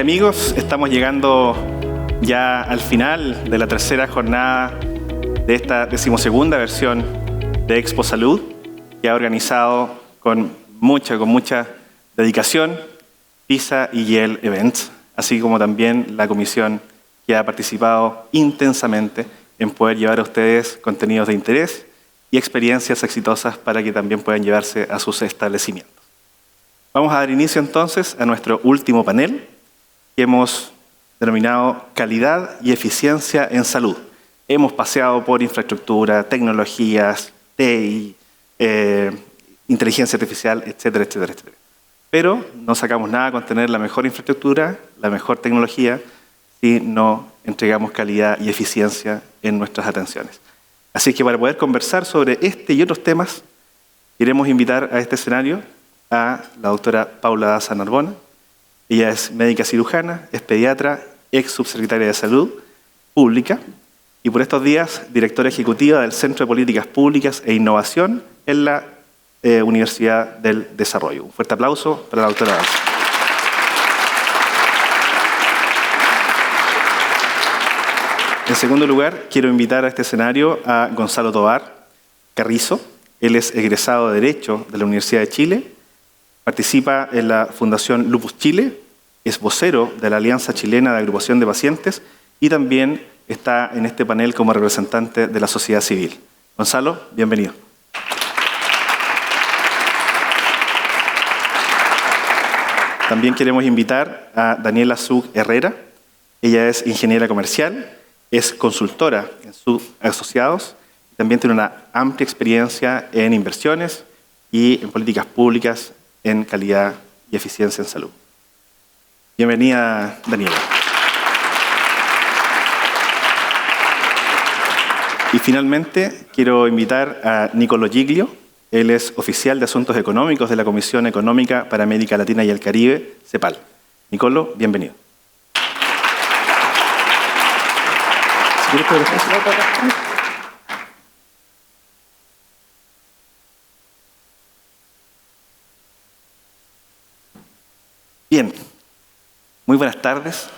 amigos, estamos llegando ya al final de la tercera jornada de esta 12ª versión de Expo Salud, que ha organizado con mucha dedicación PISA y YEL Events, así como también la comisión que ha participado intensamente en poder llevar a ustedes contenidos de interés y experiencias exitosas para que también puedan llevarse a sus establecimientos. Vamos a dar inicio entonces a nuestro último panel, que hemos denominado Calidad y Eficiencia en Salud. Hemos paseado por infraestructura, tecnologías, TI, inteligencia artificial, etcétera. Pero no sacamos nada con tener la mejor infraestructura, la mejor tecnología, si no entregamos calidad y eficiencia en nuestras atenciones. Así que para poder conversar sobre este y otros temas, queremos invitar a este escenario a la doctora Paula Daza Narbona. Ella es médica cirujana, es pediatra, ex subsecretaria de Salud Pública y por estos días directora ejecutiva del Centro de Políticas Públicas e Innovación en la Universidad del Desarrollo. Un fuerte aplauso para la doctora Daza. En segundo lugar, quiero invitar a este escenario a Gonzalo Tovar Carrizo. Él es egresado de Derecho de la Universidad de Chile, participa en la Fundación Lupus Chile, es vocero de la Alianza Chilena de Agrupación de Pacientes y también está en este panel como representante de la sociedad civil. Gonzalo, bienvenido. También queremos invitar a Daniela Zug Herrera. Ella es ingeniera comercial, es consultora en sus asociados, también tiene una amplia experiencia en inversiones y en políticas públicas en calidad y eficiencia en salud. Bienvenida, Daniela. Y finalmente quiero invitar a Nicolo Giglio. Él es oficial de Asuntos Económicos de la Comisión Económica para América Latina y el Caribe, CEPAL. Nicolo, bienvenido. Bien, muy buenas tardes.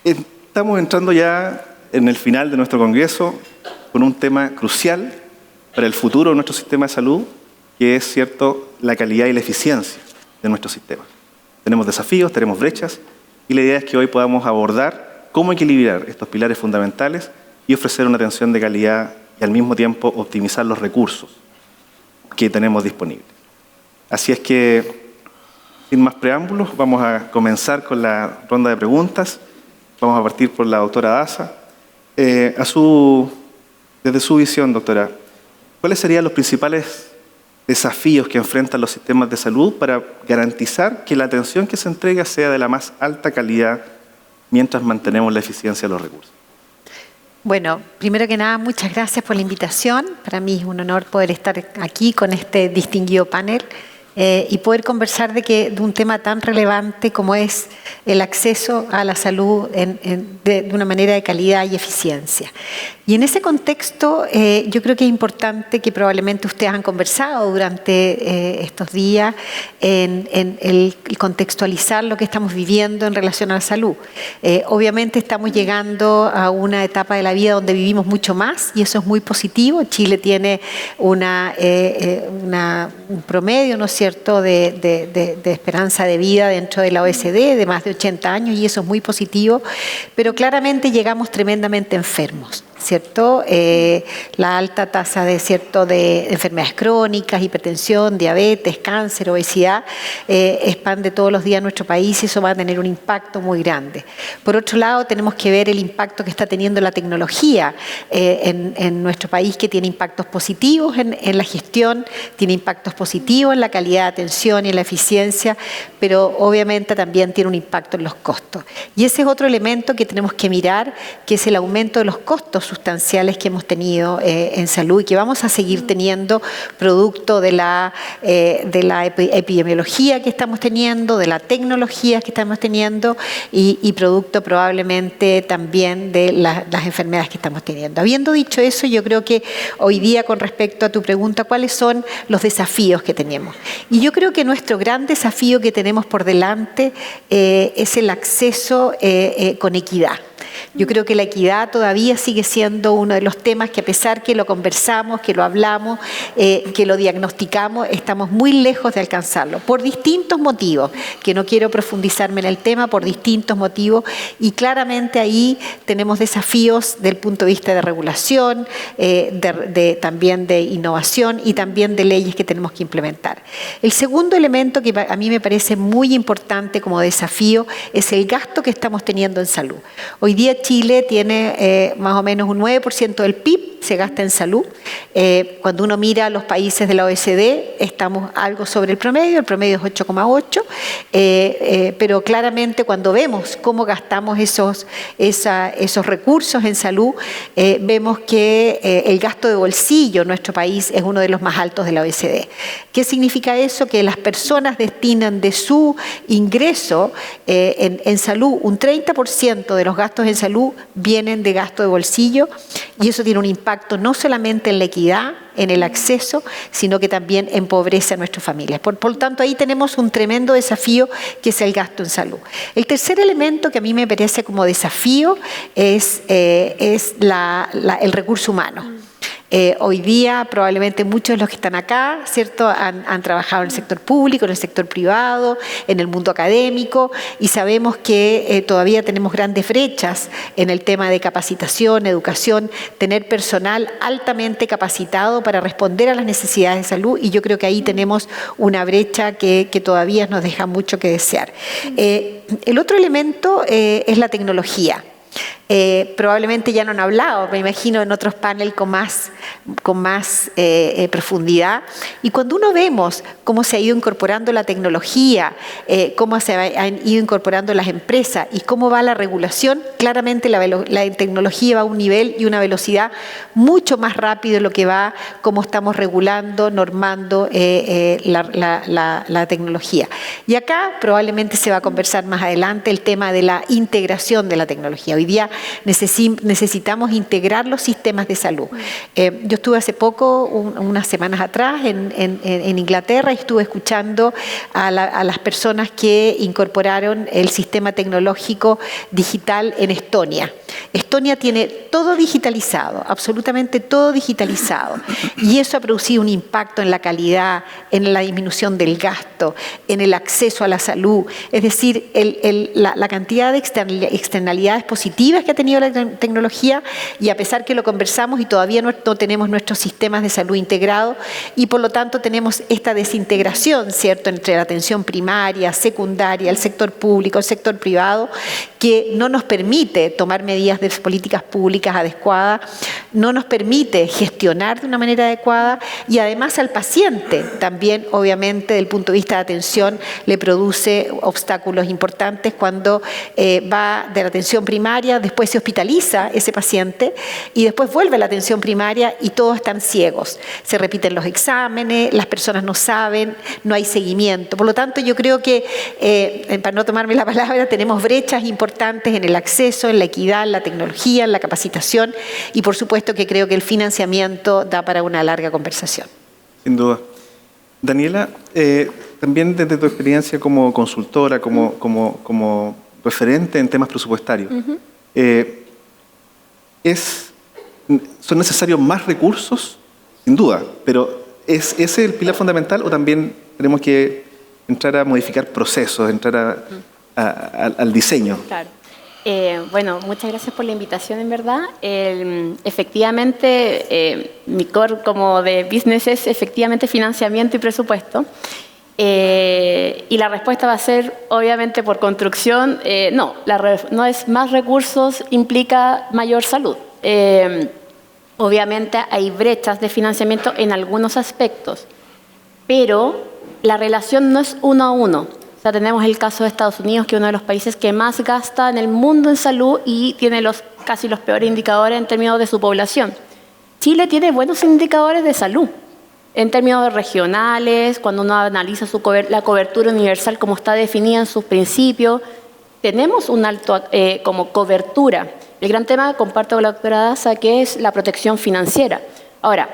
Estamos entrando ya en el final de nuestro congreso con un tema crucial para el futuro de nuestro sistema de salud, que es, cierto, la calidad y la eficiencia de nuestro sistema. Tenemos desafíos, tenemos brechas, y la idea es que hoy podamos abordar cómo equilibrar estos pilares fundamentales y ofrecer una atención de calidad y al mismo tiempo optimizar los recursos que tenemos disponibles. Así es que, sin más preámbulos, vamos a comenzar con la ronda de preguntas. Vamos a partir por la doctora Daza. Desde su visión, doctora, ¿cuáles serían los principales desafíos que enfrentan los sistemas de salud para garantizar que la atención que se entrega sea de la más alta calidad mientras mantenemos la eficiencia de los recursos? Bueno, primero que nada, muchas gracias por la invitación. Para mí es un honor poder estar aquí con este distinguido panel y poder conversar de un tema tan relevante como es el acceso a la salud de una manera de calidad y eficiencia. Y en ese contexto, yo creo que es importante que probablemente ustedes han conversado durante estos días en el contextualizar lo que estamos viviendo en relación a la salud. Obviamente estamos llegando a una etapa de la vida donde vivimos mucho más y eso es muy positivo. Chile tiene un promedio, ¿no es cierto?, de esperanza de vida dentro de la OSD de más de 80 años y eso es muy positivo, pero claramente llegamos tremendamente enfermos, ¿cierto? La alta tasa de enfermedades crónicas, hipertensión, diabetes, cáncer, obesidad, expande todos los días nuestro país y eso va a tener un impacto muy grande. Por otro lado, tenemos que ver el impacto que está teniendo la tecnología en nuestro país, que tiene impactos positivos en la gestión, tiene impactos positivos en la calidad de atención y en la eficiencia, pero obviamente también tiene un impacto en los costos. Y ese es otro elemento que tenemos que mirar, que es el aumento de los costos sustanciales que hemos tenido en salud y que vamos a seguir teniendo producto de la epidemiología que estamos teniendo, de la tecnología que estamos teniendo y producto probablemente también de las enfermedades que estamos teniendo. Habiendo dicho eso, yo creo que hoy día, con respecto a tu pregunta, ¿cuáles son los desafíos que tenemos? Y yo creo que nuestro gran desafío que tenemos por delante es el acceso con equidad. Yo creo que la equidad todavía sigue siendo uno de los temas que, a pesar que lo conversamos, que lo hablamos, que lo diagnosticamos, estamos muy lejos de alcanzarlo, por distintos motivos, que no quiero profundizarme en el tema, por distintos motivos, y claramente ahí tenemos desafíos del punto de vista de regulación, también de innovación y también de leyes que tenemos que implementar. El segundo elemento que a mí me parece muy importante como desafío es el gasto que estamos teniendo en salud. Hoy día Chile tiene más o menos un 9% del PIB se gasta en salud. Cuando uno mira a los países de la OECD, estamos algo sobre el promedio es 8,8%, pero claramente cuando vemos cómo gastamos esos recursos en salud, vemos que el gasto de bolsillo en nuestro país es uno de los más altos de la OECD. ¿Qué significa eso? Que las personas destinan de su ingreso en salud, un 30% de los gastos en salud vienen de gasto de bolsillo, y eso tiene un impacto no solamente en la equidad, en el acceso, sino que también empobrece a nuestras familias. Por lo tanto, ahí tenemos un tremendo desafío que es el gasto en salud. El tercer elemento que a mí me parece como desafío es el recurso humano. Hoy día probablemente muchos de los que están acá, ¿cierto?, han trabajado en el sector público, en el sector privado, en el mundo académico, y sabemos que todavía tenemos grandes brechas en el tema de capacitación, educación, tener personal altamente capacitado para responder a las necesidades de salud, y yo creo que ahí tenemos una brecha que todavía nos deja mucho que desear. El otro elemento es la tecnología. Probablemente ya no han hablado, me imagino, en otros paneles con más profundidad. Y cuando uno vemos cómo se ha ido incorporando la tecnología, cómo se han ido incorporando las empresas y cómo va la regulación, claramente la tecnología va a un nivel y una velocidad mucho más rápido de lo que va cómo estamos regulando, normando la tecnología. Y acá probablemente se va a conversar más adelante el tema de la integración de la tecnología. Hoy día necesitamos integrar los sistemas de salud. Yo estuve hace poco, unas semanas atrás, en Inglaterra, y estuve escuchando a las personas que incorporaron el sistema tecnológico digital en Estonia. Estonia tiene todo digitalizado, absolutamente todo digitalizado, y eso ha producido un impacto en la calidad, en la disminución del gasto, en el acceso a la salud, es decir, la cantidad de externalidades positivas que ha tenido la tecnología, y a pesar que lo conversamos y todavía no tenemos nuestros sistemas de salud integrados, y por lo tanto tenemos esta desintegración, ¿cierto?, entre la atención primaria, secundaria, el sector público, el sector privado, que no nos permite tomar medidas de políticas públicas adecuadas, no nos permite gestionar de una manera adecuada, y además al paciente también, obviamente, desde el punto de vista de atención, le produce obstáculos importantes cuando va de la atención primaria, después se hospitaliza ese paciente y después vuelve a la atención primaria y todos están ciegos. Se repiten los exámenes, las personas no saben, no hay seguimiento. Por lo tanto, yo creo que, para no tomarme la palabra, tenemos brechas importantes en el acceso, en la equidad, en la tecnología, en la capacitación, y por supuesto que creo que el financiamiento da para una larga conversación. Sin duda. Daniela, también desde tu experiencia como consultora, como referente en temas presupuestarios, ¿son necesarios más recursos? Sin duda, pero ¿es ese el pilar fundamental o también tenemos que entrar a modificar procesos, entrar al diseño? Claro. Bueno, muchas gracias por la invitación, en verdad. Efectivamente, mi core como de business es efectivamente financiamiento y presupuesto. Y la respuesta va a ser, obviamente, por construcción, no es más recursos, implica mayor salud. Obviamente hay brechas de financiamiento en algunos aspectos, pero la relación no es uno a uno. O sea, tenemos el caso de Estados Unidos, que es uno de los países que más gasta en el mundo en salud y tiene los casi los peores indicadores en términos de su población. Chile tiene buenos indicadores de salud, en términos regionales, cuando uno analiza la cobertura universal como está definida en sus principios, tenemos un alto como cobertura. El gran tema, comparto con la doctora Daza, que es la protección financiera. Ahora,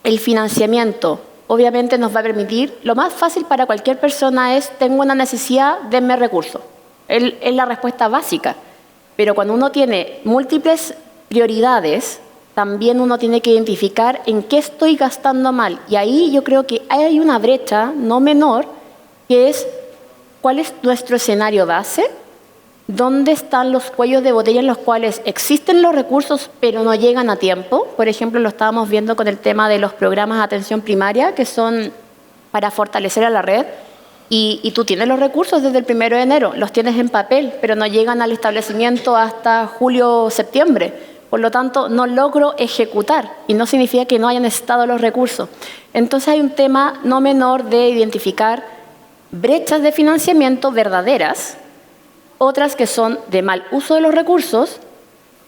el financiamiento obviamente nos va a permitir, lo más fácil para cualquier persona es, tengo una necesidad, denme recursos. Es la respuesta básica. Pero cuando uno tiene múltiples prioridades, también uno tiene que identificar en qué estoy gastando mal. Y ahí yo creo que hay una brecha no menor, que es cuál es nuestro escenario base, dónde están los cuellos de botella en los cuales existen los recursos pero no llegan a tiempo. Por ejemplo, lo estábamos viendo con el tema de los programas de atención primaria, que son para fortalecer a la red. Y tú tienes los recursos desde el 1 de enero, los tienes en papel, pero no llegan al establecimiento hasta julio o septiembre. Por lo tanto, no logro ejecutar y no significa que no hayan estado los recursos. Entonces hay un tema no menor de identificar brechas de financiamiento verdaderas, otras que son de mal uso de los recursos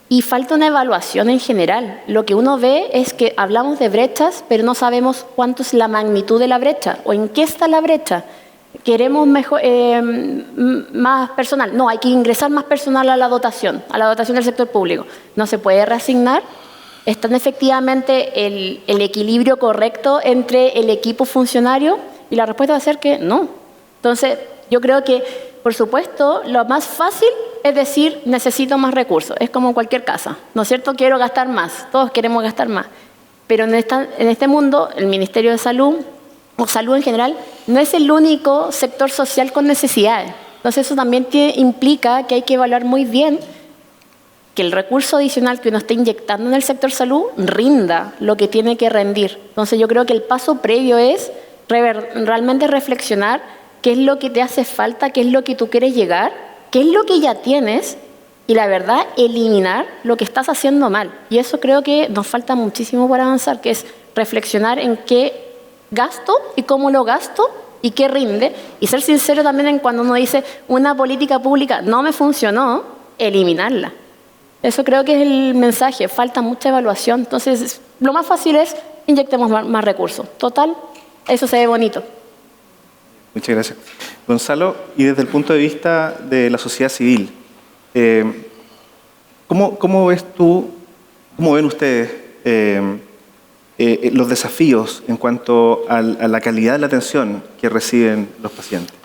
y falta una evaluación en general. Lo que uno ve es que hablamos de brechas, pero no sabemos cuánto es la magnitud de la brecha o en qué está la brecha. Queremos más personal. No, hay que ingresar más personal a la dotación del sector público. No se puede reasignar. ¿Está efectivamente el equilibrio correcto entre el equipo funcionario? Y la respuesta va a ser que no. Entonces, yo creo que, por supuesto, lo más fácil es decir, necesito más recursos. Es como cualquier casa, ¿no es cierto? Quiero gastar más. Todos queremos gastar más. Pero en este mundo, el Ministerio de Salud, o salud en general, no es el único sector social con necesidades. Entonces eso también implica que hay que evaluar muy bien que el recurso adicional que uno está inyectando en el sector salud rinda lo que tiene que rendir. Entonces yo creo que el paso previo es realmente reflexionar qué es lo que te hace falta, qué es lo que tú quieres llegar, qué es lo que ya tienes y la verdad eliminar lo que estás haciendo mal. Y eso creo que nos falta muchísimo para avanzar, que es reflexionar en qué gasto y cómo lo gasto y qué rinde, y ser sincero también en cuando uno dice una política pública no me funcionó, eliminarla. Eso creo que es el mensaje, falta mucha evaluación. Entonces lo más fácil es inyectemos más recursos. Total, eso se ve bonito. Muchas gracias. Gonzalo, y desde el punto de vista de la sociedad civil, ¿cómo ves tú, cómo ven ustedes los desafíos en cuanto a la calidad de la atención que reciben los pacientes?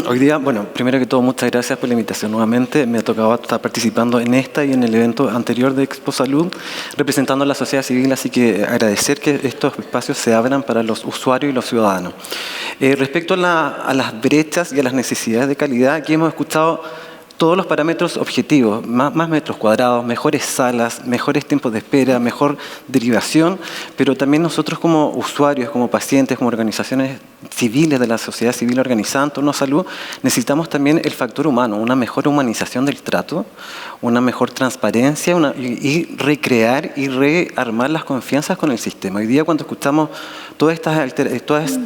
Hoy día, bueno, primero que todo, muchas gracias por la invitación nuevamente. Me ha tocado estar participando en esta y en el evento anterior de Expo Salud, representando a la sociedad civil, así que agradecer que estos espacios se abran para los usuarios y los ciudadanos. Respecto a las brechas y a las necesidades de calidad, aquí hemos escuchado todos los parámetros objetivos, más metros cuadrados, mejores salas, mejores tiempos de espera, mejor derivación, pero también nosotros como usuarios, como pacientes, como organizaciones civiles de la sociedad civil organizada en torno a salud, necesitamos también el factor humano, una mejor humanización del trato, una mejor transparencia y recrear y rearmar las confianzas con el sistema. Hoy día cuando escuchamos todas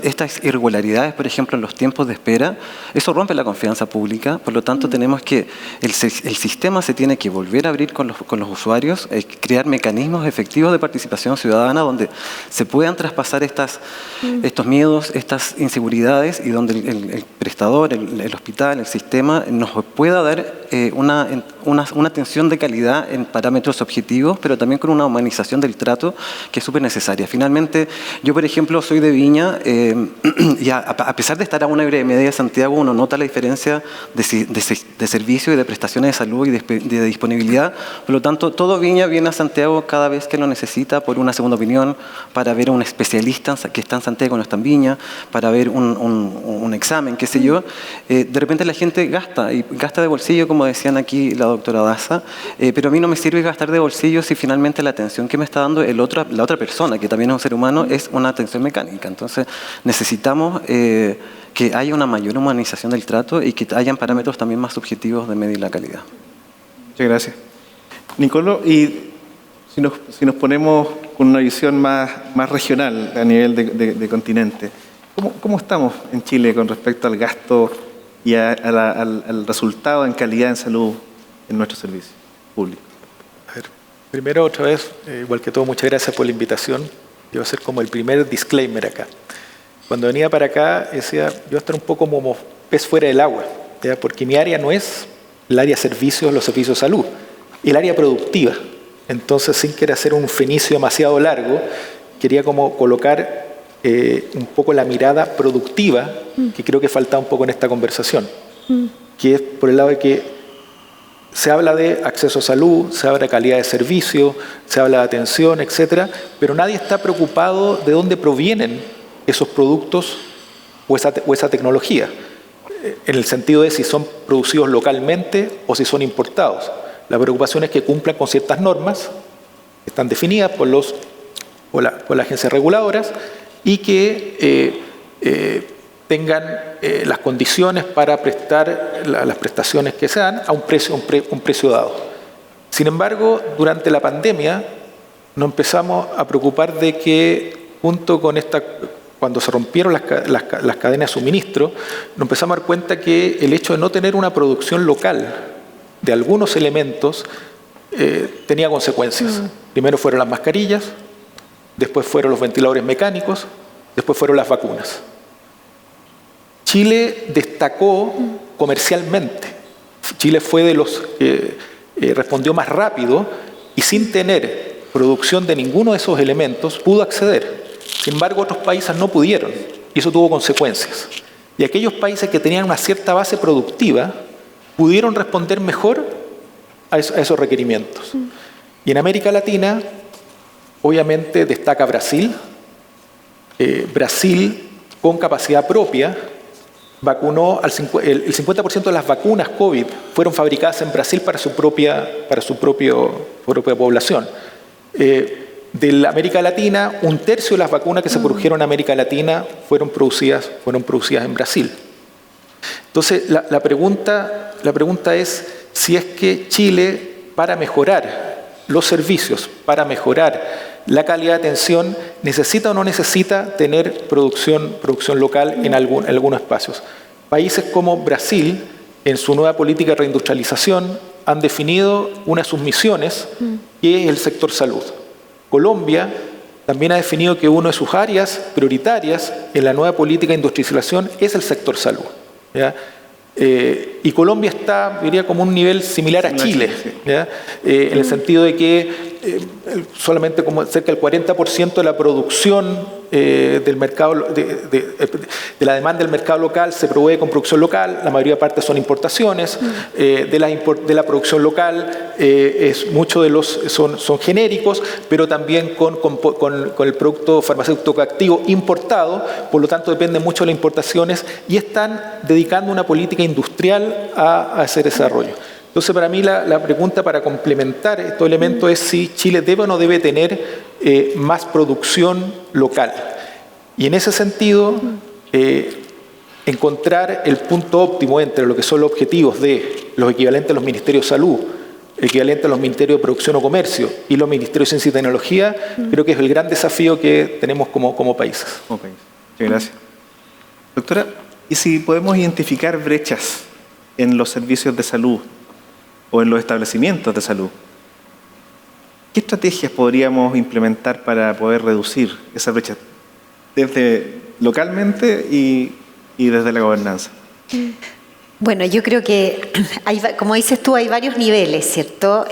estas irregularidades, por ejemplo, en los tiempos de espera, eso rompe la confianza pública, por lo tanto tenemos que el sistema se tiene que volver a abrir con los usuarios, crear mecanismos efectivos de participación ciudadana donde se puedan traspasar estos miedos, estas inseguridades y donde el prestador, el hospital, el sistema nos pueda dar una atención de calidad en parámetros objetivos, pero también con una humanización del trato que es súper necesaria. Finalmente, yo por ejemplo soy de Viña y a pesar de estar a 1,5 horas de Santiago, uno nota la diferencia de servicio y de prestaciones de salud y de disponibilidad. Por lo tanto, todo Viña viene a Santiago cada vez que lo necesita por una segunda opinión, para ver a un especialista que está en Santiago, no está en Viña, para ver un examen, qué sé yo. De repente la gente gasta de bolsillo, como decían aquí la doctora Daza, pero a mí no me sirve gastar de bolsillo si finalmente la atención que me está dando la otra persona, que también es un ser humano, es una atención mecánica. Entonces necesitamos que haya una mayor humanización del trato y que hayan parámetros también más subjetivos de medir la calidad. Muchas gracias. Nicolo, y si nos ponemos con una visión más regional a nivel de continente, ¿cómo estamos en Chile con respecto al gasto y al resultado en calidad en salud en nuestro servicio público? A ver, primero, otra vez, igual que todo, muchas gracias por la invitación. Yo voy a hacer como el primer disclaimer acá. Cuando venía para acá, decía, yo voy a estar un poco como pez fuera del agua, ¿ya? Porque mi área no es el área de servicios, los servicios de salud, el área productiva. Entonces, sin querer hacer un fenicio demasiado largo, quería como colocar un poco la mirada productiva, que creo que falta un poco en esta conversación, que es por el lado de que se habla de acceso a salud, se habla de calidad de servicio, se habla de atención, etcétera, pero nadie está preocupado de dónde provienen esos productos o esa tecnología, en el sentido de si son producidos localmente o si son importados. La preocupación es que cumplan con ciertas normas que están definidas por las agencias reguladoras y que tengan las condiciones para prestar las prestaciones que se dan a un precio dado. Sin embargo, durante la pandemia nos empezamos a preocupar de que junto con cuando se rompieron las cadenas de suministro, nos empezamos a dar cuenta que el hecho de no tener una producción local de algunos elementos tenía consecuencias. Primero fueron las mascarillas, después fueron los ventiladores mecánicos, después fueron las vacunas. Chile destacó comercialmente. Chile fue de los que respondió más rápido y sin tener producción de ninguno de esos elementos pudo acceder. Sin embargo, otros países no pudieron y eso tuvo consecuencias. Y aquellos países que tenían una cierta base productiva pudieron responder mejor a esos requerimientos. Y en América Latina, obviamente, destaca Brasil. Brasil, con capacidad propia, vacunó el 50% de las vacunas COVID fueron fabricadas en Brasil para su propia población. De la América Latina, 1/3 de las vacunas que se produjeron en América Latina fueron producidas en Brasil. Entonces, la pregunta es si es que Chile, para mejorar los servicios, para mejorar la calidad de atención, necesita o no necesita tener producción local en algunos espacios. Países como Brasil, en su nueva política de reindustrialización, han definido una de sus misiones, que es el sector salud. Colombia también ha definido que una de sus áreas prioritarias en la nueva política de industrialización es el sector salud, ¿ya? Y Colombia está, diría, como un nivel similar a Chile, ¿ya? En el sentido de que solamente como cerca del 40% de la producción del mercado, de la demanda del mercado local se provee con producción local, la mayoría de partes son importaciones, de la producción local muchos de los son genéricos, pero también con el producto farmacéutico activo importado, por lo tanto depende mucho de las importaciones y están dedicando una política industrial a ese desarrollo. Entonces, para mí la pregunta para complementar estos elementos es si Chile debe o no debe tener más producción local. Y en ese sentido, encontrar el punto óptimo entre lo que son los objetivos de los equivalentes a los ministerios de salud, el equivalente a los ministerios de producción o comercio y los ministerios de ciencia y tecnología, creo que es el gran desafío que tenemos como países. Muchas gracias. Doctora, ¿y si podemos identificar brechas en los servicios de salud o en los establecimientos de salud? ¿Qué estrategias podríamos implementar para poder reducir esa brecha desde localmente y desde la gobernanza? Bueno, yo creo que, como dices tú, hay varios niveles, ¿cierto?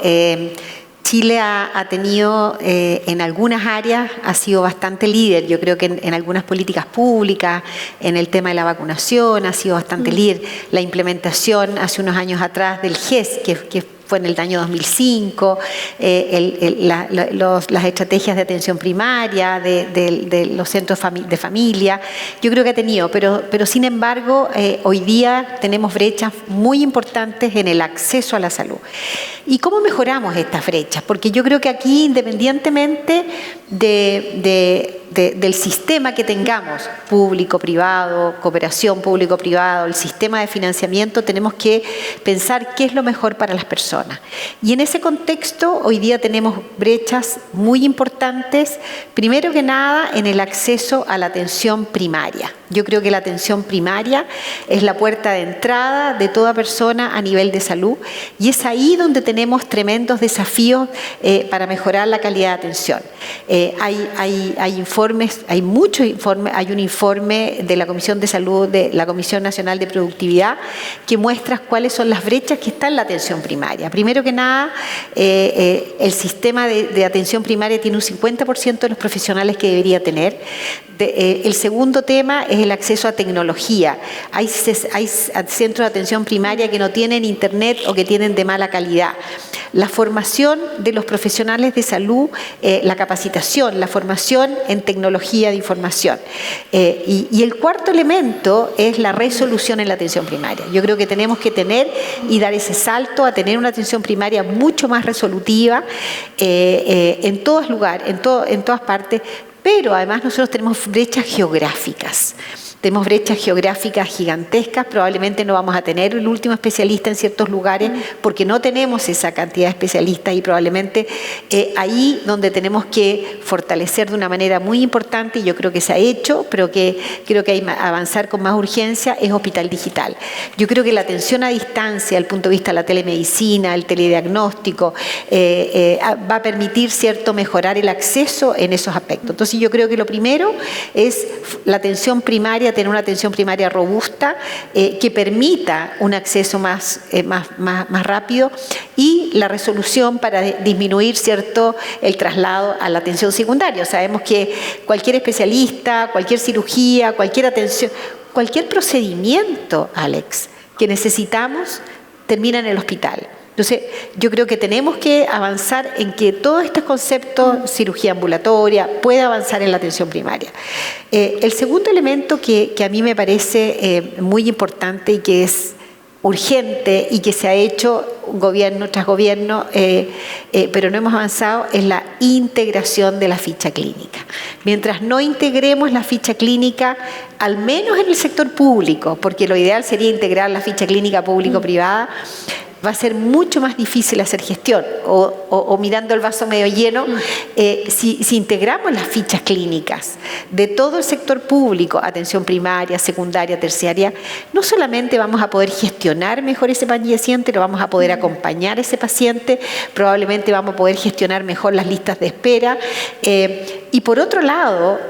Chile ha tenido, en algunas áreas, ha sido bastante líder. Yo creo que en algunas políticas públicas, en el tema de la vacunación, ha sido bastante líder. La implementación hace unos años atrás del GES, que fue en el año 2005, las estrategias de atención primaria, de los centros de familia, yo creo que ha tenido, pero sin embargo, hoy día tenemos brechas muy importantes en el acceso a la salud. ¿Y cómo mejoramos estas brechas? Porque yo creo que aquí, independientemente del sistema que tengamos, público-privado, cooperación público-privado, el sistema de financiamiento, tenemos que pensar qué es lo mejor para las personas. Y en ese contexto, hoy día tenemos brechas muy importantes, primero que nada, en el acceso a la atención primaria. Yo creo que la atención primaria es la puerta de entrada de toda persona a nivel de salud y es ahí donde tenemos tremendos desafíos para mejorar la calidad de atención. Hay informes, hay muchos informes, hay un informe de la Comisión de Salud, de la Comisión Nacional de Productividad, que muestra cuáles son las brechas que están en la atención primaria. Primero que nada, el sistema de atención primaria tiene un 50% de los profesionales que debería tener. El segundo tema es el acceso a tecnología. Hay centros de atención primaria que no tienen internet o que tienen de mala calidad. La formación de los profesionales de salud, la capacitación, la formación en tecnología de información. Y el cuarto elemento es la resolución en la atención primaria. Yo creo que tenemos que tener y dar ese salto a tener una atención primaria mucho más resolutiva en todos lugares, en todas partes. Pero además nosotros tenemos brechas geográficas. Tenemos brechas geográficas gigantescas, probablemente no vamos a tener el último especialista en ciertos lugares porque no tenemos esa cantidad de especialistas y probablemente ahí donde tenemos que fortalecer de una manera muy importante, y yo creo que se ha hecho, pero que creo que hay que avanzar con más urgencia, es hospital digital. Yo creo que la atención a distancia, desde el punto de vista de la telemedicina, el telediagnóstico, va a permitir, ¿cierto?, mejorar el acceso en esos aspectos. Entonces yo creo que lo primero es la atención primaria, tener una atención primaria robusta que permita un acceso más rápido y la resolución para disminuir, ¿cierto?, el traslado a la atención secundaria. Sabemos que cualquier especialista, cualquier cirugía, cualquier atención, cualquier procedimiento, Alex, que necesitamos termina en el hospital. Entonces, yo creo que tenemos que avanzar en que todos estos conceptos, cirugía ambulatoria, pueda avanzar en la atención primaria. El segundo elemento que a mí me parece muy importante y que es urgente y que se ha hecho gobierno tras gobierno, pero no hemos avanzado, es la integración de la ficha clínica. Mientras no integremos la ficha clínica, al menos en el sector público, porque lo ideal sería integrar la ficha clínica público-privada, va a ser mucho más difícil hacer gestión o mirando el vaso medio lleno. Si integramos las fichas clínicas de todo el sector público, atención primaria, secundaria, terciaria, no solamente vamos a poder gestionar mejor ese paciente, lo vamos a poder acompañar a ese paciente, probablemente vamos a poder gestionar mejor las listas de espera. Y por otro lado,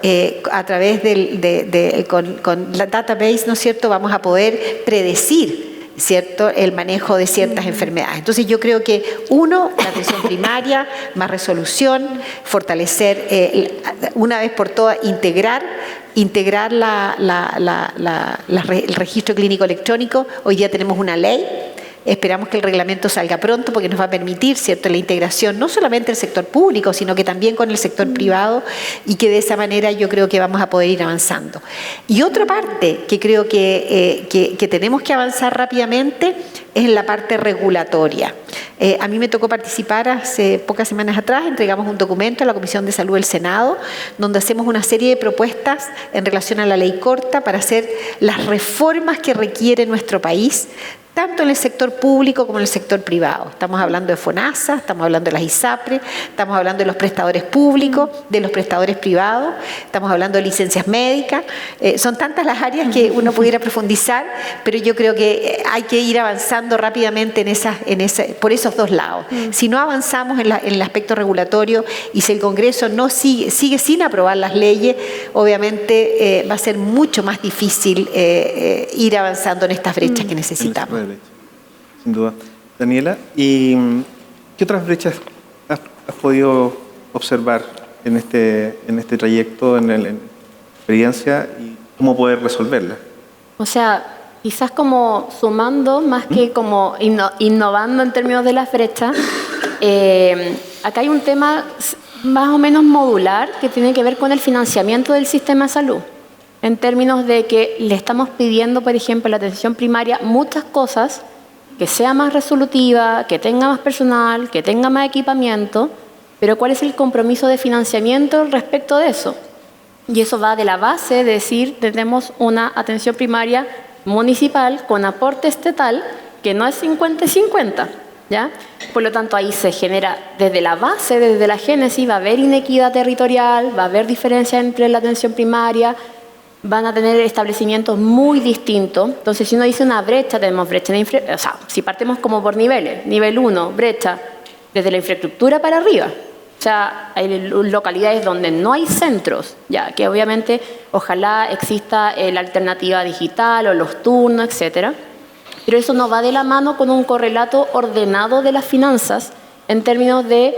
a través con la database, ¿no es cierto?, vamos a poder predecir, ¿cierto?, el manejo de ciertas enfermedades. Entonces yo creo que la atención primaria, más resolución, fortalecer, una vez por todas, integrar el registro clínico electrónico. Hoy día tenemos una ley. Esperamos que el reglamento salga pronto porque nos va a permitir, ¿cierto?, la integración no solamente del sector público, sino que también con el sector privado, y que de esa manera yo creo que vamos a poder ir avanzando. Y otra parte que creo que tenemos que avanzar rápidamente es en la parte regulatoria. A mí me tocó participar hace pocas semanas atrás, entregamos un documento a la Comisión de Salud del Senado, donde hacemos una serie de propuestas en relación a la ley corta para hacer las reformas que requiere nuestro país, tanto en el sector público como en el sector privado. Estamos hablando de FONASA, estamos hablando de las ISAPRE, estamos hablando de los prestadores públicos, de los prestadores privados, estamos hablando de licencias médicas. Son tantas las áreas que uno pudiera profundizar, pero yo creo que hay que ir avanzando rápidamente por esos dos lados. Si no avanzamos en el aspecto regulatorio y si el Congreso no sigue sin aprobar las leyes, obviamente va a ser mucho más difícil ir avanzando en estas brechas que necesitamos. Sin duda. Daniela, ¿y qué otras brechas has podido observar en este trayecto, en la experiencia, y cómo poder resolverlas? O sea, quizás como sumando más que como innovando en términos de las brechas, acá hay un tema más o menos modular que tiene que ver con el financiamiento del sistema de salud. En términos de que le estamos pidiendo, por ejemplo, a la atención primaria muchas cosas, que sea más resolutiva, que tenga más personal, que tenga más equipamiento, pero ¿cuál es el compromiso de financiamiento respecto de eso? Y eso va de la base de decir, tenemos una atención primaria municipal con aporte estatal que no es 50 y 50, ¿ya? Por lo tanto, ahí se genera desde la base, desde la génesis, va a haber inequidad territorial, va a haber diferencia entre la atención primaria. van a tener establecimientos muy distintos. Entonces, si uno dice una brecha, tenemos brecha de o sea, si partimos como por niveles, nivel 1, brecha desde la infraestructura para arriba. O sea, hay localidades donde no hay centros, ya que obviamente ojalá exista la alternativa digital o los turnos, etcétera. Pero eso no va de la mano con un correlato ordenado de las finanzas en términos de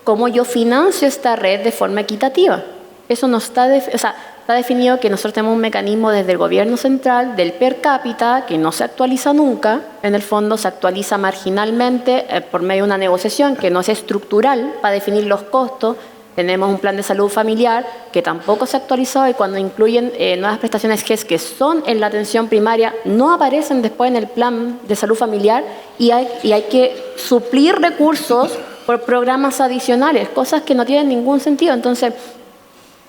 cómo yo financio esta red de forma equitativa. Eso no está, está definido que nosotros tenemos un mecanismo desde el gobierno central del per cápita que no se actualiza nunca. En el fondo se actualiza marginalmente por medio de una negociación que no es estructural para definir los costos. Tenemos un plan de salud familiar que tampoco se ha actualizado y cuando incluyen nuevas prestaciones GES que son en la atención primaria, no aparecen después en el plan de salud familiar y hay que suplir recursos por programas adicionales, cosas que no tienen ningún sentido. Entonces,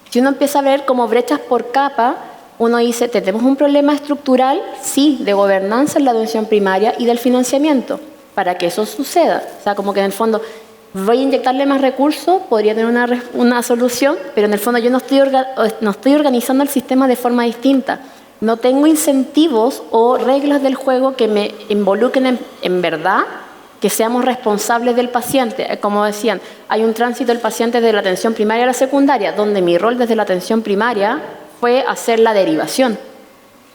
si uno empieza a ver como brechas por capa, uno dice, tenemos un problema estructural, sí, de gobernanza en la atención primaria y del financiamiento, para que eso suceda. O sea, como que en el fondo, voy a inyectarle más recursos, podría tener una solución, pero en el fondo yo no estoy organizando el sistema de forma distinta. No tengo incentivos o reglas del juego que me involucren en verdad que seamos responsables del paciente. Como decían, hay un tránsito del paciente de la atención primaria a la secundaria, donde mi rol desde la atención primaria fue hacer la derivación.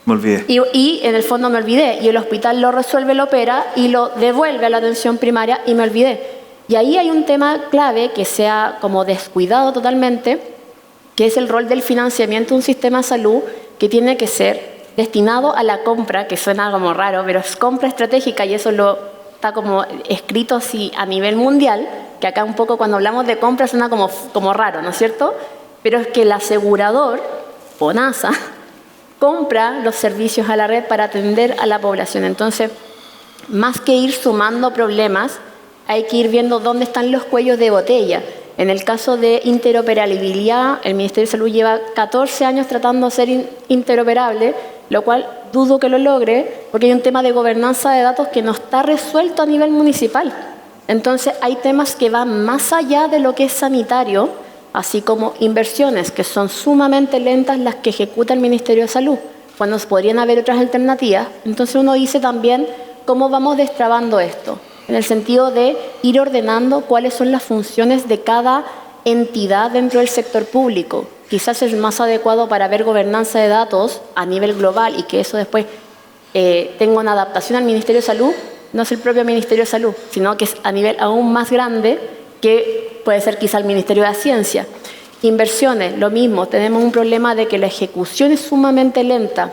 Me olvidé. Y en el fondo me olvidé, y el hospital lo resuelve, lo opera y lo devuelve a la atención primaria y me olvidé. Y ahí hay un tema clave que se ha como descuidado totalmente, que es el rol del financiamiento de un sistema de salud que tiene que ser destinado a la compra, que suena como raro, pero es compra estratégica y eso está como escrito así a nivel mundial, que acá un poco cuando hablamos de compra suena como raro, ¿no es cierto? Pero es que el asegurador, FONASA, compra los servicios a la red para atender a la población. Entonces, más que ir sumando problemas, hay que ir viendo dónde están los cuellos de botella. En el caso de interoperabilidad, el Ministerio de Salud lleva 14 años tratando de ser interoperable, lo cual dudo que lo logre, porque hay un tema de gobernanza de datos que no está resuelto a nivel municipal. Entonces, hay temas que van más allá de lo que es sanitario, así como inversiones que son sumamente lentas las que ejecuta el Ministerio de Salud, cuando podrían haber otras alternativas. Entonces, uno dice también cómo vamos destrabando esto, en el sentido de ir ordenando cuáles son las funciones de cada entidad dentro del sector público. Quizás es más adecuado para ver gobernanza de datos a nivel global y que eso después tenga una adaptación al Ministerio de Salud. No es el propio Ministerio de Salud, sino que es a nivel aún más grande que puede ser quizá el Ministerio de la Ciencia. Inversiones, lo mismo. Tenemos un problema de que la ejecución es sumamente lenta.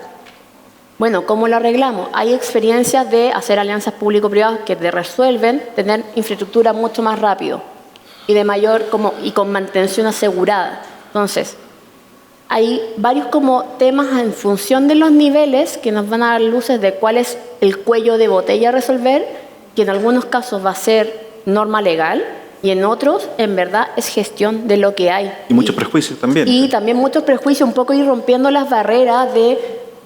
Bueno, ¿cómo lo arreglamos? Hay experiencias de hacer alianzas público-privadas que te resuelven tener infraestructura mucho más rápido y de mayor y con mantención asegurada. Entonces, hay varios como temas en función de los niveles que nos van a dar luces de cuál es el cuello de botella a resolver, que en algunos casos va a ser norma legal y en otros, en verdad, es gestión de lo que hay. Y muchos prejuicios también. Y también muchos prejuicios, un poco ir rompiendo las barreras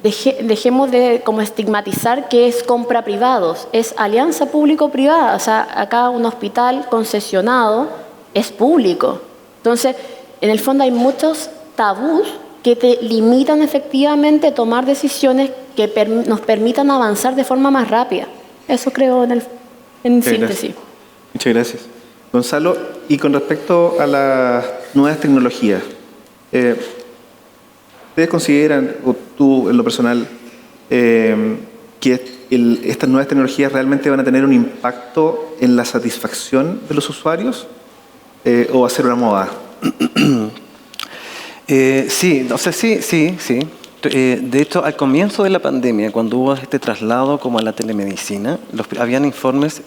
dejemos de como estigmatizar que es compra privados, es alianza público-privada. O sea, acá un hospital concesionado es público. Entonces, en el fondo hay muchos tabús que te limitan efectivamente a tomar decisiones que nos permitan avanzar de forma más rápida. Eso creo en síntesis. Muchas gracias. Gonzalo, y con respecto a las nuevas tecnologías, ¿ustedes consideran, o tú en lo personal, que estas nuevas tecnologías realmente van a tener un impacto en la satisfacción de los usuarios o va a ser una moda? Sí. De hecho, al comienzo de la pandemia, cuando hubo este traslado como a la telemedicina, habían informes,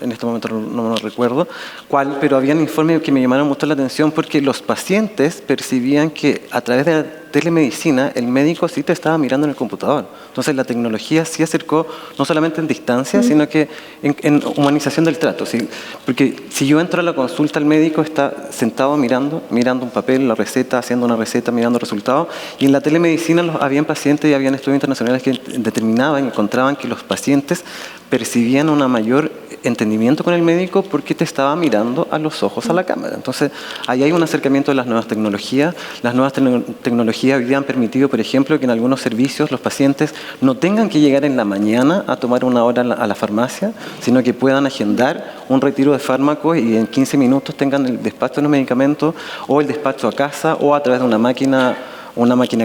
en este momento no me lo recuerdo cuál, pero habían informes que me llamaron mucho la atención porque los pacientes percibían que a través de la telemedicina el médico sí te estaba mirando en el computador. Entonces la tecnología sí acercó no solamente en distancia, sino que en humanización del trato. ¿Sí? Porque si yo entro a la consulta, el médico está sentado mirando un papel, la receta, haciendo una receta, mirando resultados, y en la telemedicina habían pacientes y habían estudios internacionales que encontraban que los pacientes percibían una mayor entendimiento con el médico porque te estaba mirando a los ojos a la cámara. Entonces, ahí hay un acercamiento de las nuevas tecnologías. Las nuevas tecnologías hoy día han permitido, por ejemplo, que en algunos servicios los pacientes no tengan que llegar en la mañana a tomar una hora a la farmacia, sino que puedan agendar un retiro de fármacos y en 15 minutos tengan el despacho de los medicamentos o el despacho a casa o a través de una máquina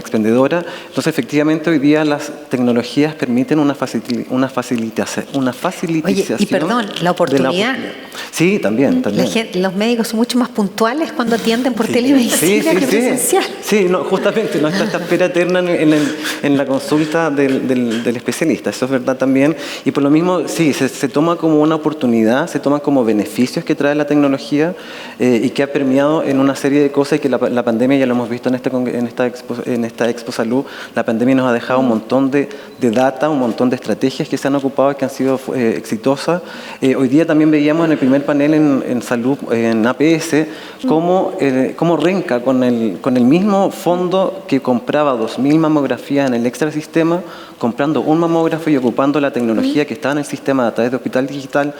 expendedora. Entonces, efectivamente, hoy día las tecnologías permiten una facilitación. Oye, y perdón, la oportunidad. Sí, también. Los médicos son mucho más puntuales cuando atienden por telemedicina que presencial. Sí, no, justamente, no está esta espera eterna en la consulta del especialista, eso es verdad también. Y por lo mismo, sí, se toma como una oportunidad, se toma como beneficios que trae la tecnología y que ha permeado en una serie de cosas y que la pandemia, ya lo hemos visto en esta Expo Salud, la pandemia nos ha dejado un montón de data, un montón de estrategias que se han ocupado y que han sido exitosas. Hoy día también veíamos en el primer panel en salud, en APS, cómo Renca, con el mismo fondo que compraba 2.000 mamografías en el extrasistema, comprando un mamógrafo y ocupando la tecnología que estaba en el sistema a través de Hospital Digital,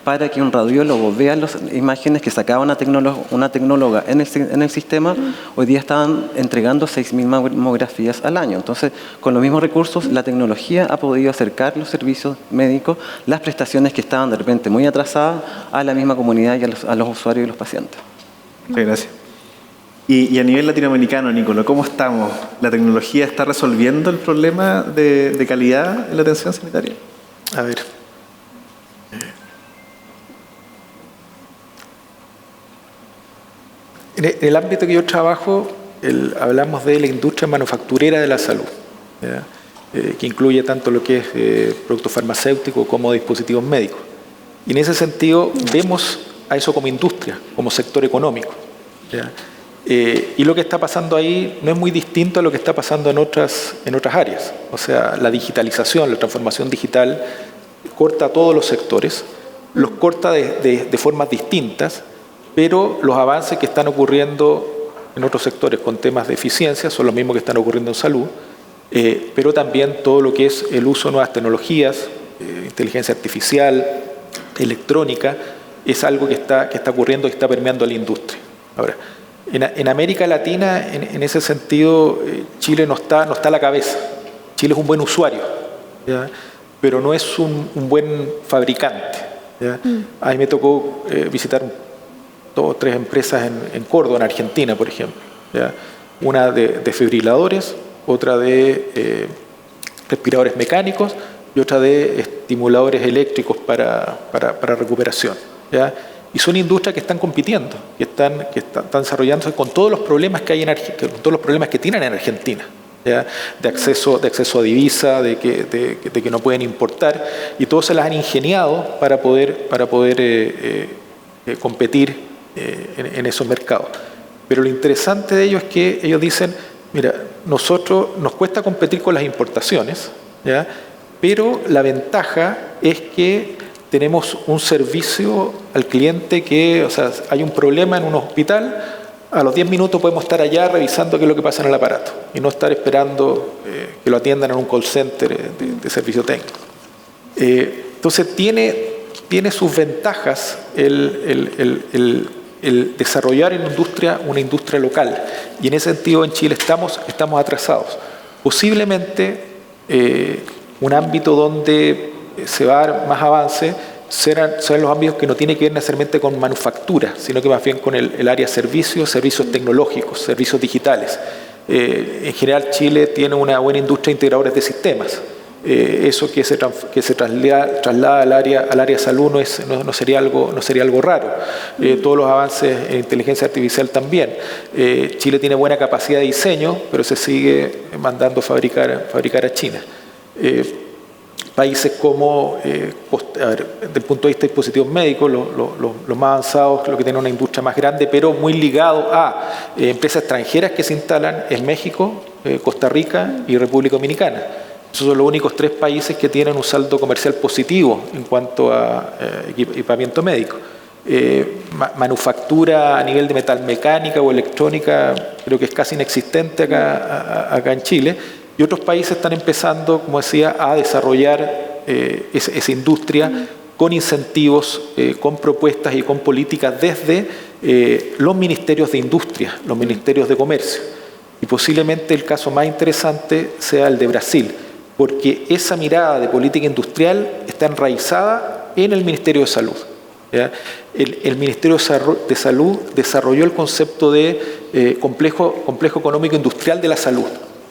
para que un radiólogo vea las imágenes que sacaba una tecnóloga en el sistema, hoy día estaban entregando 6.000 mamografías al año. Entonces, con los mismos recursos, la tecnología ha podido acercar los servicios médicos, las prestaciones que estaban de repente muy atrasadas, a la misma comunidad y a los usuarios y los pacientes. Muchas gracias. Y a nivel latinoamericano, Nicolò, ¿cómo estamos? ¿La tecnología está resolviendo el problema de calidad en la atención sanitaria? A ver. En el ámbito que yo trabajo, hablamos de la industria manufacturera de la salud, que incluye tanto lo que es productos farmacéuticos como dispositivos médicos. Y en ese sentido vemos a eso como industria, como sector económico. Y lo que está pasando ahí no es muy distinto a lo que está pasando en otras áreas. O sea, la digitalización, la transformación digital corta a todos los sectores, los corta de formas distintas, pero los avances que están ocurriendo en otros sectores con temas de eficiencia son los mismos que están ocurriendo en salud, pero también todo lo que es el uso de nuevas tecnologías, inteligencia artificial, electrónica, es algo que está ocurriendo y está permeando la industria. Ahora, en América Latina, en ese sentido, Chile no está a la cabeza. Chile es un buen usuario, ¿ya? Pero no es un buen fabricante, ¿ya? A mí me tocó visitar 2 o 3 empresas en Córdoba, en Argentina, por ejemplo, ¿ya? Una de desfibriladores, otra de respiradores mecánicos y otra de estimuladores eléctricos para recuperación, ¿ya? Y son industrias que están compitiendo, que están desarrollándose con todos los problemas que hay con todos los problemas que tienen en Argentina, ¿ya? De acceso a divisa, de que no pueden importar, y todos se las han ingeniado para poder competir en esos mercados. Pero lo interesante de ello es que ellos dicen, mira, nosotros nos cuesta competir con las importaciones, ¿ya? Pero la ventaja es que tenemos un servicio al cliente que, o sea, hay un problema en un hospital, a los 10 minutos podemos estar allá revisando qué es lo que pasa en el aparato y no estar esperando que lo atiendan en un call center de servicio técnico. Entonces tiene sus ventajas el desarrollar una industria local, y en ese sentido en Chile estamos atrasados. Posiblemente un ámbito donde se va a dar más avance serán los ámbitos que no tienen que ver necesariamente con manufactura, sino que más bien con el área de servicios tecnológicos, servicios digitales. En general Chile tiene una buena industria de integradores de sistemas. Eso que se traslada al área de salud no sería algo raro. Todos los avances en inteligencia artificial también. Chile tiene buena capacidad de diseño, pero se sigue mandando fabricar a China. Países como, desde el punto de vista de dispositivos médicos, los más avanzados, lo que tienen una industria más grande, pero muy ligado a empresas extranjeras que se instalan, es México, Costa Rica y República Dominicana. Esos son los únicos 3 países que tienen un saldo comercial positivo en cuanto a equipamiento médico. Manufactura a nivel de metalmecánica o electrónica creo que es casi inexistente acá en Chile, y otros países están empezando, como decía, a desarrollar esa industria con incentivos, con propuestas y con políticas desde los ministerios de industria, los ministerios de comercio. Y posiblemente el caso más interesante sea el de Brasil, porque esa mirada de política industrial está enraizada en el Ministerio de Salud. ¿Ya? El Ministerio de Salud desarrolló el concepto de complejo económico industrial de la salud,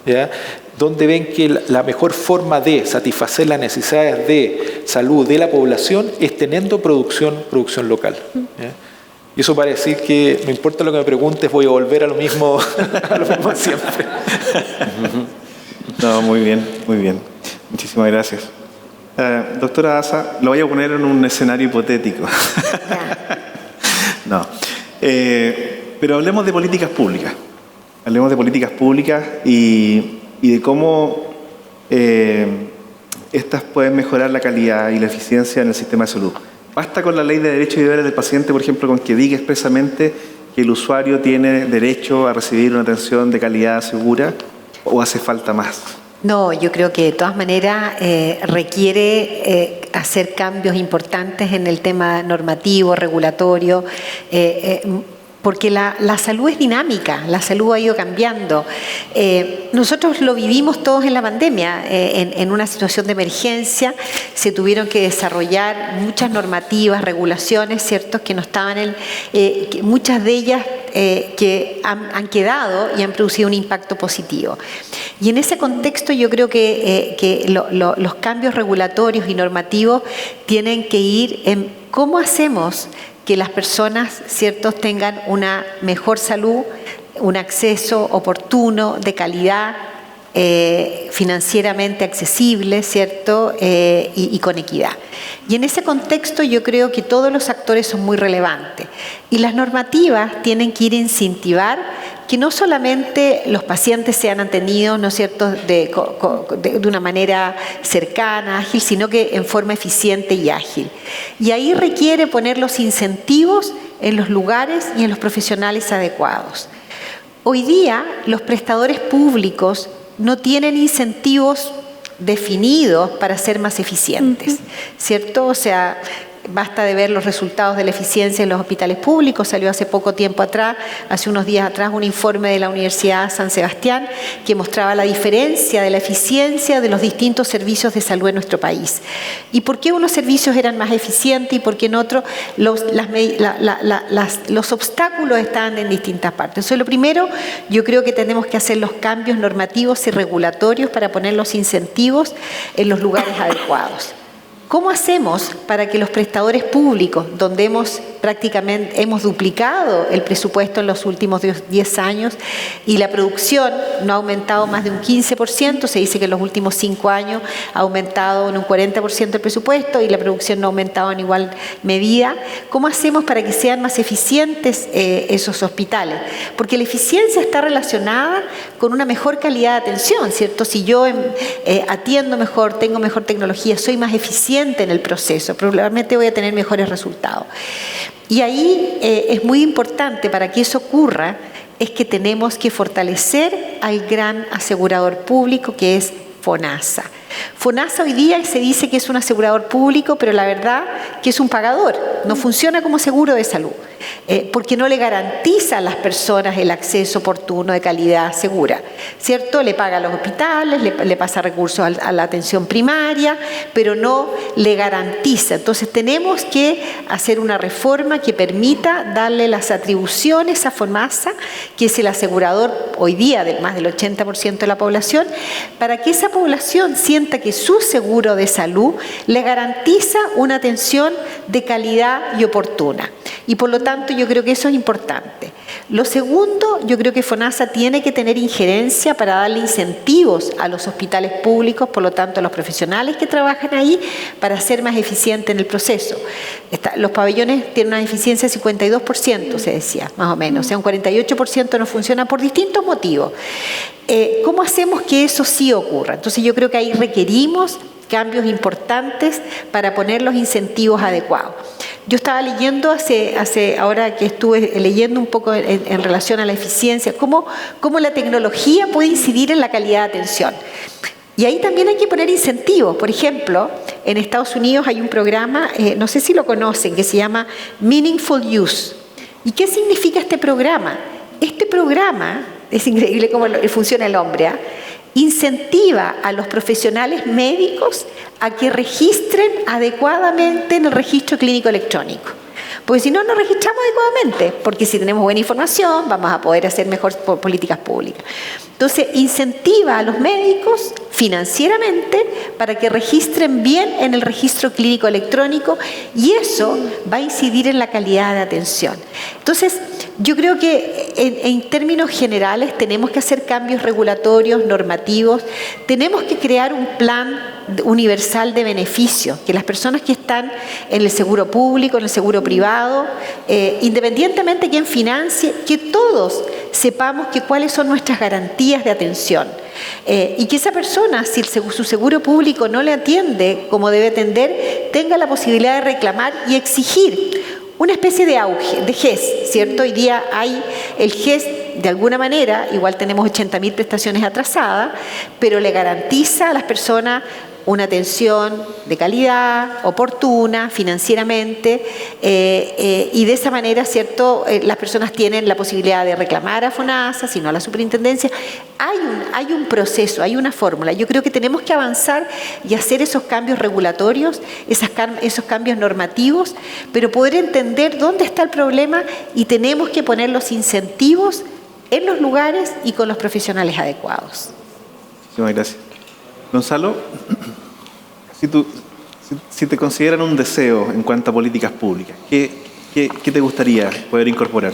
¿ya? Donde ven que la mejor forma de satisfacer las necesidades de salud de la población es teniendo producción local. ¿Ya? Y eso para decir que no importa lo que me preguntes, voy a volver a lo mismo, siempre. No, muy bien, muy bien. Muchísimas gracias. Doctora Daza, lo voy a poner en un escenario hipotético. No. Pero hablemos de políticas públicas. Hablemos de políticas públicas y de cómo estas pueden mejorar la calidad y la eficiencia en el sistema de salud. ¿Basta con la ley de derechos y deberes del paciente, por ejemplo, con que diga expresamente que el usuario tiene derecho a recibir una atención de calidad segura o hace falta más? No, yo creo que de todas maneras requiere hacer cambios importantes en el tema normativo, regulatorio, porque la salud es dinámica, la salud ha ido cambiando. Nosotros lo vivimos todos en la pandemia, en una situación de emergencia, se tuvieron que desarrollar muchas normativas, regulaciones, ¿cierto?, que no estaban muchas de ellas que han quedado y han producido un impacto positivo. Y en ese contexto yo creo que los cambios regulatorios y normativos tienen que ir en cómo hacemos que las personas, ¿cierto?, tengan una mejor salud, un acceso oportuno, de calidad, financieramente accesible, ¿cierto?, y con equidad. Y en ese contexto yo creo que todos los actores son muy relevantes. Y las normativas tienen que ir a incentivar que no solamente los pacientes sean atendidos, ¿no es cierto?, de una manera cercana, ágil, sino que en forma eficiente y ágil. Y ahí requiere poner los incentivos en los lugares y en los profesionales adecuados. Hoy día los prestadores públicos no tienen incentivos definidos para ser más eficientes, ¿cierto? O sea, basta de ver los resultados de la eficiencia en los hospitales públicos. Salió hace poco tiempo atrás, hace unos días atrás, un informe de la Universidad San Sebastián que mostraba la diferencia de la eficiencia de los distintos servicios de salud en nuestro país. ¿Y por qué unos servicios eran más eficientes y por qué en otros los obstáculos estaban en distintas partes? Entonces, lo primero, yo creo que tenemos que hacer los cambios normativos y regulatorios para poner los incentivos en los lugares adecuados. ¿Cómo hacemos para que los prestadores públicos, donde hemos duplicado el presupuesto en los últimos 10 años y la producción no ha aumentado más de un 15%, se dice que en los últimos 5 años ha aumentado en un 40% el presupuesto y la producción no ha aumentado en igual medida? ¿Cómo hacemos para que sean más eficientes esos hospitales? Porque la eficiencia está relacionada con una mejor calidad de atención, ¿cierto? Si yo atiendo mejor, tengo mejor tecnología, soy más eficiente en el proceso, probablemente voy a tener mejores resultados. Y ahí es muy importante, para que eso ocurra, es que tenemos que fortalecer al gran asegurador público que es FONASA. FONASA hoy día se dice que es un asegurador público, pero la verdad que es un pagador, no funciona como seguro de salud, porque no le garantiza a las personas el acceso oportuno de calidad segura, ¿cierto? Le paga a los hospitales, le pasa recursos a la atención primaria, pero no le garantiza. Entonces tenemos que hacer una reforma que permita darle las atribuciones a FONASA, que es el asegurador hoy día de más del 80% de la población, para que esa población sienta que su seguro de salud le garantiza una atención de calidad y oportuna. Y por lo tanto yo creo que eso es importante. Lo segundo, yo creo que FONASA tiene que tener injerencia para darle incentivos a los hospitales públicos, por lo tanto a los profesionales que trabajan ahí, para ser más eficiente en el proceso. Los pabellones tienen una eficiencia de 52%, se decía, más o menos. O sea, un 48% no funciona por distintos motivos. ¿Cómo hacemos que eso sí ocurra? Entonces yo creo que ahí requerimos cambios importantes para poner los incentivos adecuados. Yo estaba leyendo ahora que estuve leyendo un poco en relación a la eficiencia, cómo la tecnología puede incidir en la calidad de atención. Y ahí también hay que poner incentivos. Por ejemplo, en Estados Unidos hay un programa, no sé si lo conocen, que se llama Meaningful Use. ¿Y qué significa este programa? Este programa, es increíble cómo funciona el hombre, incentiva a los profesionales médicos a que registren adecuadamente en el registro clínico electrónico. Porque si no, nos registramos adecuadamente, porque si tenemos buena información vamos a poder hacer mejores políticas públicas. Entonces, incentiva a los médicos financieramente para que registren bien en el registro clínico electrónico y eso va a incidir en la calidad de atención. Entonces, yo creo que en términos generales tenemos que hacer cambios regulatorios, normativos, tenemos que crear un plan universal de beneficio, que las personas que están en el seguro público, en el seguro privado, independientemente de quién financie, que todos sepamos que cuáles son nuestras garantías de atención. Y que esa persona, si su seguro público no le atiende como debe atender, tenga la posibilidad de reclamar y exigir una especie de auge, de GES, ¿cierto? Hoy día hay el GES, de alguna manera, igual tenemos 80.000 prestaciones atrasadas, pero le garantiza a las personas una atención de calidad, oportuna, financieramente, y de esa manera, ¿cierto?, las personas tienen la posibilidad de reclamar a FONASA, sino a la superintendencia. Hay un proceso, hay una fórmula. Yo creo que tenemos que avanzar y hacer esos cambios regulatorios, esos cambios normativos, pero poder entender dónde está el problema y tenemos que poner los incentivos en los lugares y con los profesionales adecuados. Muchísimas gracias. Gonzalo, si te consideran un deseo en cuanto a políticas públicas, ¿qué te gustaría poder incorporar?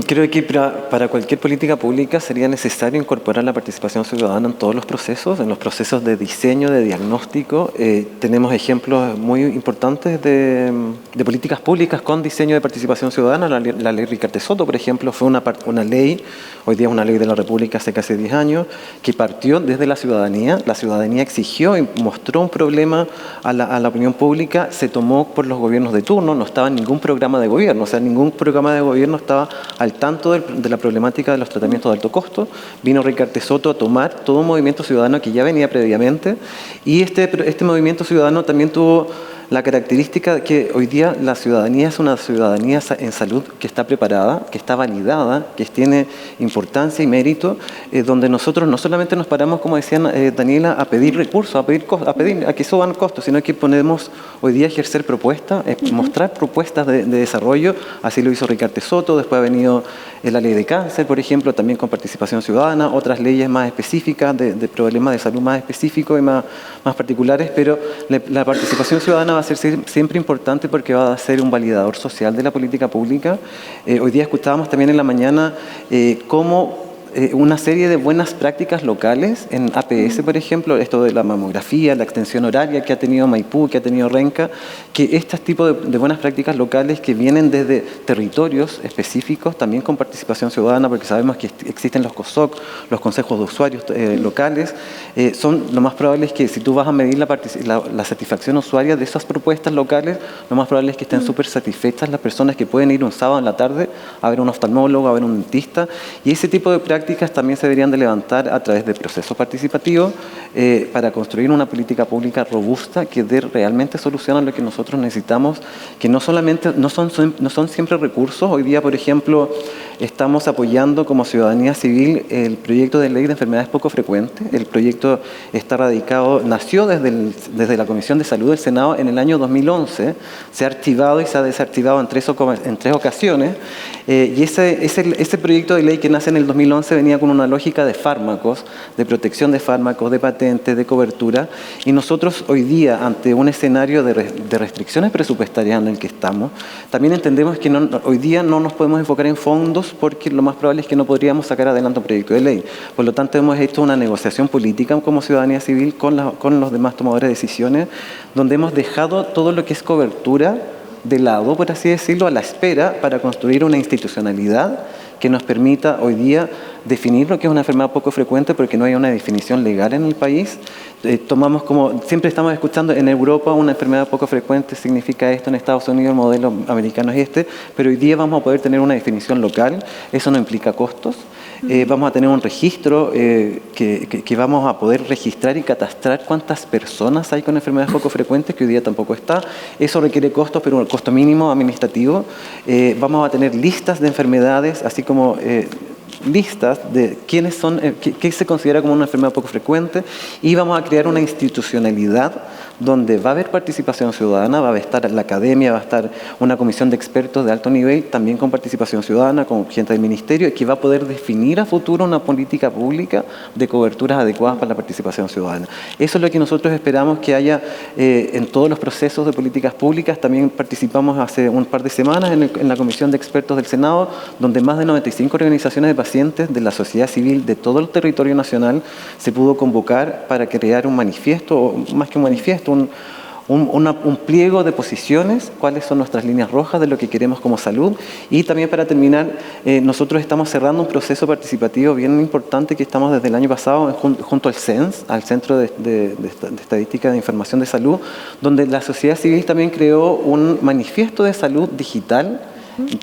Creo que para cualquier política pública sería necesario incorporar la participación ciudadana en todos los procesos, en los procesos de diseño, de diagnóstico. Tenemos ejemplos muy importantes de políticas públicas con diseño de participación ciudadana. La ley Ricardo Soto, por ejemplo, fue una ley, hoy día es una ley de la República hace casi 10 años, que partió desde la ciudadanía. La ciudadanía exigió y mostró un problema a la opinión pública, se tomó por los gobiernos de turno, no estaba en ningún programa de gobierno. O sea, ningún programa de gobierno estaba al tanto de la problemática de los tratamientos de alto costo. Vino Ricardo Soto a tomar todo un movimiento ciudadano que ya venía previamente y este movimiento ciudadano también tuvo la característica de que hoy día la ciudadanía es una ciudadanía en salud que está preparada, que está validada, que tiene importancia y mérito, donde nosotros no solamente nos paramos, como decía Daniela, a pedir recursos, a pedir a que suban costos, sino que podemos hoy día ejercer propuestas, mostrar propuestas de desarrollo. Así lo hizo Ricardo Soto, después ha venido la ley de cáncer, por ejemplo, también con participación ciudadana, otras leyes más específicas, de problemas de salud más específicos y más particulares, pero la participación ciudadana va a ser siempre importante porque va a ser un validador social de la política pública. Hoy día escuchábamos también en la mañana cómo una serie de buenas prácticas locales en APS, por ejemplo, esto de la mamografía, la extensión horaria que ha tenido Maipú, que ha tenido Renca, que estos tipos de buenas prácticas locales que vienen desde territorios específicos, también con participación ciudadana, porque sabemos que existen los COSOC, los consejos de usuarios locales, son lo más probable es que si tú vas a medir la satisfacción usuaria de esas propuestas locales, lo más probable es que estén súper satisfechas las personas que pueden ir un sábado en la tarde a ver un oftalmólogo, a ver un dentista, y ese tipo de prácticas también se deberían de levantar a través de procesos participativos para construir una política pública robusta que dé realmente solución a lo que nosotros necesitamos, que no son siempre recursos. Hoy día, por ejemplo, estamos apoyando como ciudadanía civil el proyecto de ley de enfermedades poco frecuentes. El proyecto está radicado, nació desde la Comisión de Salud del Senado en el año 2011, se ha archivado y se ha desarchivado en tres ocasiones, y ese proyecto de ley que nace en el 2011 venía con una lógica de fármacos, de protección de fármacos, de patentes, de cobertura, y nosotros hoy día, ante un escenario de restricciones presupuestarias en el que estamos, también entendemos que hoy día no nos podemos enfocar en fondos porque lo más probable es que no podríamos sacar adelante un proyecto de ley. Por lo tanto, hemos hecho una negociación política como ciudadanía civil con los demás tomadores de decisiones, donde hemos dejado todo lo que es cobertura de lado, por así decirlo, a la espera para construir una institucionalidad que nos permita hoy día definir lo que es una enfermedad poco frecuente, porque no hay una definición legal en el país. Tomamos como, siempre estamos escuchando en Europa una enfermedad poco frecuente significa esto, en Estados Unidos el modelo americano es este, pero hoy día vamos a poder tener una definición local, eso no implica costos. Vamos a tener un registro que vamos a poder registrar y catastrar cuántas personas hay con enfermedades poco frecuentes, que hoy día tampoco está. Eso requiere costos, pero un costo mínimo administrativo. Vamos a tener listas de enfermedades, así como listas de quiénes son, qué se considera como una enfermedad poco frecuente, y vamos a crear una institucionalidad donde va a haber participación ciudadana, va a estar la academia, va a estar una comisión de expertos de alto nivel, también con participación ciudadana, con gente del ministerio, y que va a poder definir a futuro una política pública de coberturas adecuadas para la participación ciudadana. Eso es lo que nosotros esperamos que haya en todos los procesos de políticas públicas. También participamos hace un par de semanas en la comisión de expertos del Senado, donde más de 95 organizaciones de pacientes de la sociedad civil de todo el territorio nacional se pudo convocar para crear un manifiesto, o más que un manifiesto, un pliego de posiciones, cuáles son nuestras líneas rojas de lo que queremos como salud. Y también, para terminar, nosotros estamos cerrando un proceso participativo bien importante que estamos desde el año pasado junto al CENS, al Centro de Estadística de Información de Salud, donde la sociedad civil también creó un manifiesto de salud digital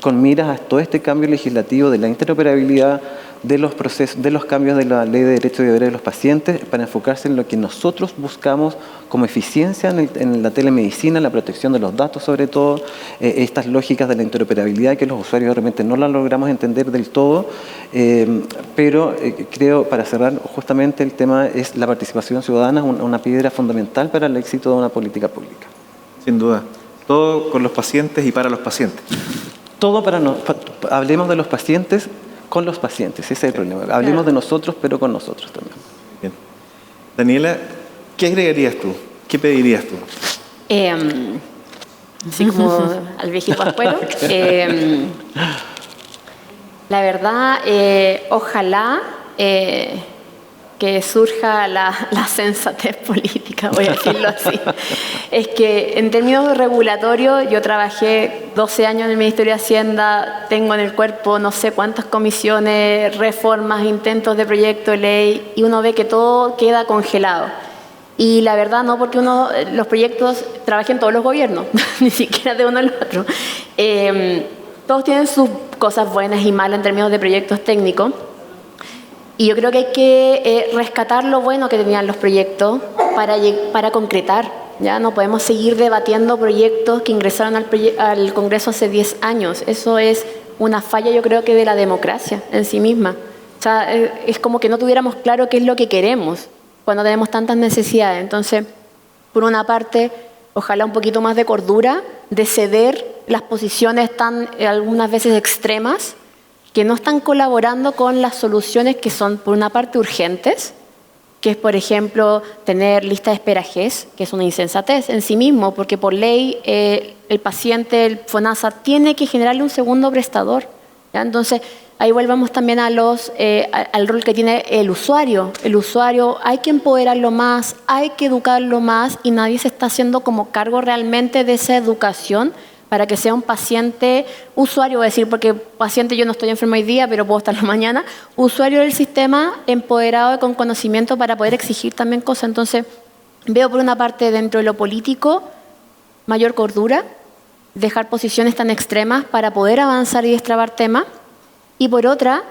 con miras a todo este cambio legislativo de la interoperabilidad, de los procesos, de los cambios de la Ley de Derechos y Deberes de los Pacientes, para enfocarse en lo que nosotros buscamos como eficiencia en la telemedicina, la protección de los datos sobre todo, estas lógicas de la interoperabilidad que los usuarios realmente no las logramos entender del todo, pero creo, para cerrar, justamente el tema es la participación ciudadana, una piedra fundamental para el éxito de una política pública. Sin duda. Todo con los pacientes y para los pacientes. Todo hablemos de los pacientes con los pacientes, ese es el problema. Hablemos de nosotros, pero con nosotros también. Bien. Daniela, ¿qué agregarías tú? ¿Qué pedirías tú? Así como al viejito pascuero. La verdad, ojalá que surja la sensatez política, voy a decirlo así. Es que en términos regulatorios, yo trabajé 12 años en el Ministerio de Hacienda, tengo en el cuerpo no sé cuántas comisiones, reformas, intentos de proyecto de ley, y uno ve que todo queda congelado. Y la verdad, no porque los proyectos trabajen todos los gobiernos, ni siquiera de uno al otro. Todos tienen sus cosas buenas y malas en términos de proyectos técnicos. Y yo creo que hay que rescatar lo bueno que tenían los proyectos para concretar. Ya no podemos seguir debatiendo proyectos que ingresaron al Congreso hace 10 años. Eso es una falla, yo creo, que de la democracia en sí misma. O sea, es como que no tuviéramos claro qué es lo que queremos cuando tenemos tantas necesidades. Entonces, por una parte, ojalá un poquito más de cordura, de ceder las posiciones tan algunas veces extremas, que no están colaborando con las soluciones que son, por una parte, urgentes, que es, por ejemplo, tener lista de espera GES, que es una insensatez en sí mismo, porque por ley el paciente, el FONASA, tiene que generarle un segundo prestador, ¿ya? Entonces, ahí volvemos también al rol que tiene el usuario. El usuario hay que empoderarlo más, hay que educarlo más, y nadie se está haciendo como cargo realmente de esa educación, para que sea un paciente usuario, voy a decir, porque paciente yo no estoy enfermo hoy día, pero puedo estarlo mañana, usuario del sistema, empoderado y con conocimiento para poder exigir también cosas. Entonces, veo por una parte dentro de lo político mayor cordura, dejar posiciones tan extremas para poder avanzar y destrabar temas, y por otra,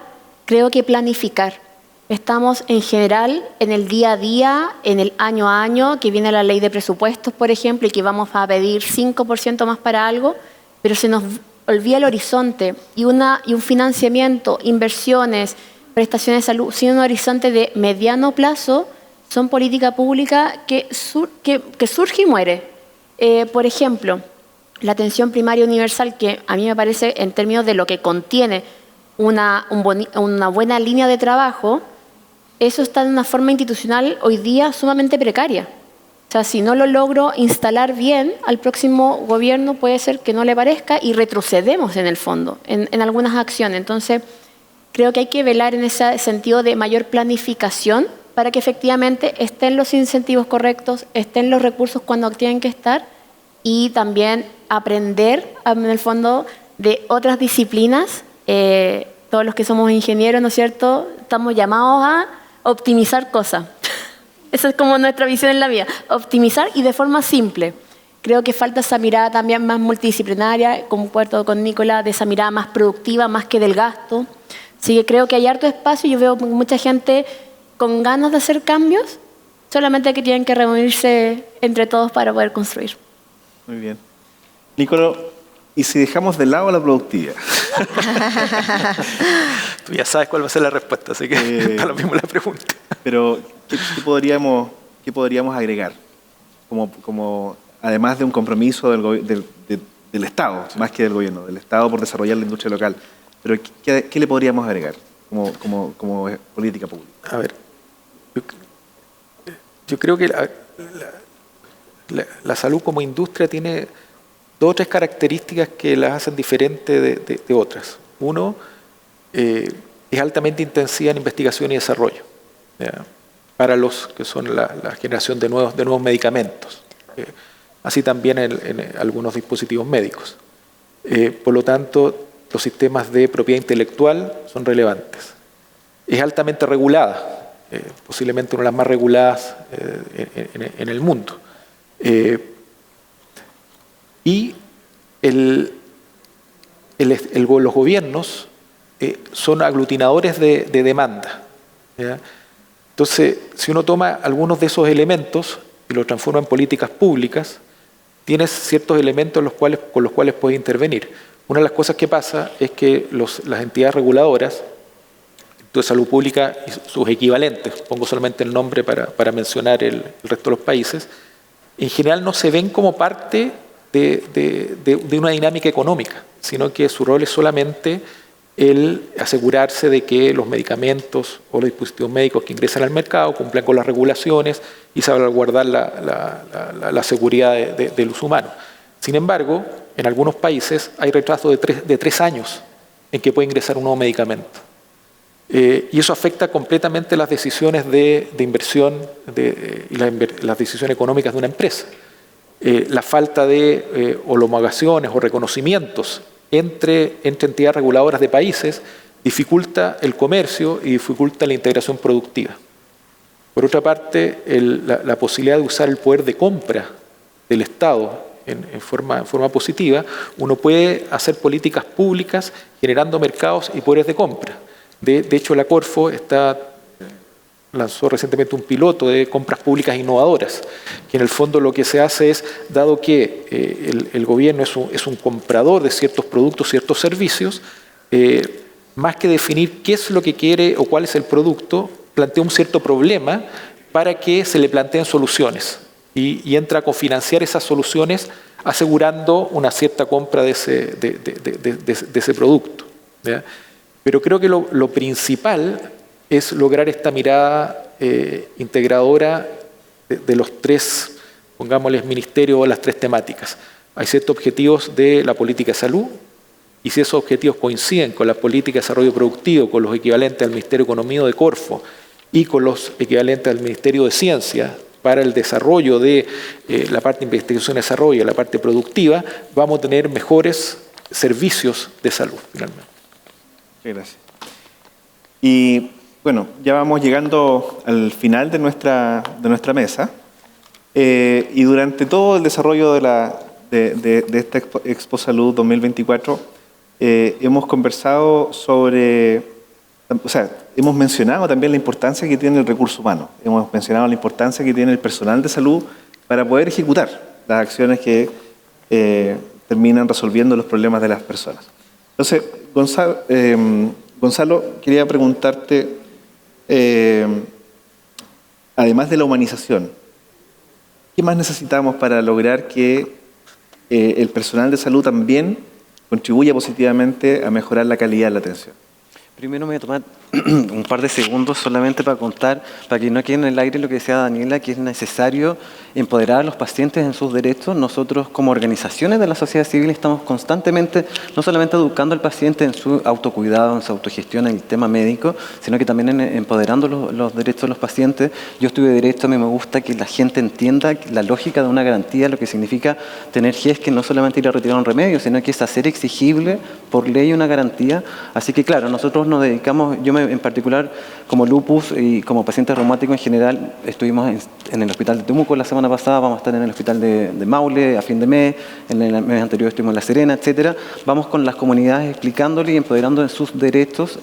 creo que planificar. Estamos en general en el día a día, en el año a año, que viene la ley de presupuestos, por ejemplo, y que vamos a pedir 5% más para algo, pero se nos olvida el horizonte y un financiamiento, inversiones, prestaciones de salud, sin un horizonte de mediano plazo, son política pública que surge y muere. Por ejemplo, la atención primaria universal, que a mí me parece, en términos de lo que contiene una buena línea de trabajo, eso está en una forma institucional hoy día sumamente precaria. O sea, si no lo logro instalar bien, al próximo gobierno puede ser que no le parezca y retrocedemos en el fondo, en algunas acciones. Entonces, creo que hay que velar en ese sentido de mayor planificación para que efectivamente estén los incentivos correctos, estén los recursos cuando tienen que estar, y también aprender, en el fondo, de otras disciplinas, todos los que somos ingenieros, ¿no es cierto?, estamos llamados a optimizar cosas. Esa es como nuestra visión en la vida, optimizar y de forma simple. Creo que falta esa mirada también más multidisciplinaria, concuerdo con Nicolás, de esa mirada más productiva, más que del gasto. Así que creo que hay harto espacio y yo veo mucha gente con ganas de hacer cambios, solamente que tienen que reunirse entre todos para poder construir. Muy bien. Nicolás, ¿y si dejamos de lado la productividad? Tú ya sabes cuál va a ser la respuesta, así que está lo mismo la pregunta. Pero, ¿qué podríamos agregar? Como además de un compromiso del Estado, más que del gobierno, del Estado por desarrollar la industria local. Pero, ¿qué le podríamos agregar como política pública? A ver, yo creo que la salud como industria tiene 2 o 3 características que las hacen diferente de otras. Uno, es altamente intensiva en investigación y desarrollo, ¿ya?, para los que son la generación de nuevos medicamentos, así también en algunos dispositivos médicos. Por lo tanto, los sistemas de propiedad intelectual son relevantes. Es altamente regulada, posiblemente una de las más reguladas en el mundo. Y los gobiernos son aglutinadores de demanda, ¿ya? Entonces, si uno toma algunos de esos elementos y los transforma en políticas públicas, tienes ciertos elementos con los cuales puedes intervenir. Una de las cosas que pasa es que las entidades reguladoras de salud pública y sus equivalentes, pongo solamente el nombre para mencionar el resto de los países, en general no se ven como parte de una dinámica económica, sino que su rol es solamente el asegurarse de que los medicamentos o los dispositivos médicos que ingresan al mercado cumplan con las regulaciones y salvaguardar la seguridad del uso humano. Sin embargo, en algunos países hay retraso de 3 años en que puede ingresar un nuevo medicamento. Y eso afecta completamente las decisiones de inversión y las decisiones económicas de una empresa. La falta de homologaciones o reconocimientos entre entidades reguladoras de países dificulta el comercio y dificulta la integración productiva. Por otra parte, la posibilidad de usar el poder de compra del Estado en forma positiva, uno puede hacer políticas públicas generando mercados y poderes de compra. De hecho, la Corfo lanzó recientemente un piloto de compras públicas innovadoras, que en el fondo lo que se hace es, dado que el gobierno es un comprador de ciertos productos, ciertos servicios, más que definir qué es lo que quiere o cuál es el producto, plantea un cierto problema para que se le planteen soluciones y entra a cofinanciar esas soluciones asegurando una cierta compra de ese producto, ¿ya? Pero creo que lo principal es lograr esta mirada integradora de los 3, pongámosles, ministerios o las 3 temáticas. Hay ciertos objetivos de la política de salud, y si esos objetivos coinciden con la política de desarrollo productivo, con los equivalentes al Ministerio de Economía de Corfo y con los equivalentes al Ministerio de Ciencia para el desarrollo de la parte de investigación y desarrollo, la parte productiva, vamos a tener mejores servicios de salud, finalmente. Gracias. Y bueno, ya vamos llegando al final de nuestra mesa y durante todo el desarrollo de esta Expo Salud 2024 hemos conversado hemos mencionado también la importancia que tiene el recurso humano, hemos mencionado la importancia que tiene el personal de salud para poder ejecutar las acciones que terminan resolviendo los problemas de las personas. Entonces, Gonzalo, quería preguntarte, además de la humanización, ¿qué más necesitamos para lograr que el personal de salud también contribuya positivamente a mejorar la calidad de la atención? Primero me voy a tomar un par de segundos solamente para contar, para que no quede en el aire lo que decía Daniela, que es necesario empoderar a los pacientes en sus derechos. Nosotros como organizaciones de la sociedad civil estamos constantemente, no solamente educando al paciente en su autocuidado, en su autogestión, en el tema médico, sino que también empoderando los derechos de los pacientes. Yo estudio derecho, a mí me gusta que la gente entienda la lógica de una garantía, lo que significa tener GES, que no solamente ir a retirar un remedio, sino que es hacer exigible por ley una garantía. Así que claro, nosotros nosotros nos dedicamos, en particular como lupus y como paciente reumático en general, estuvimos en el hospital de Temuco la semana pasada, vamos a estar en el hospital de Maule a fin de mes, en el mes anterior estuvimos en La Serena, etcétera. Vamos con las comunidades explicándole y empoderando en sus derechos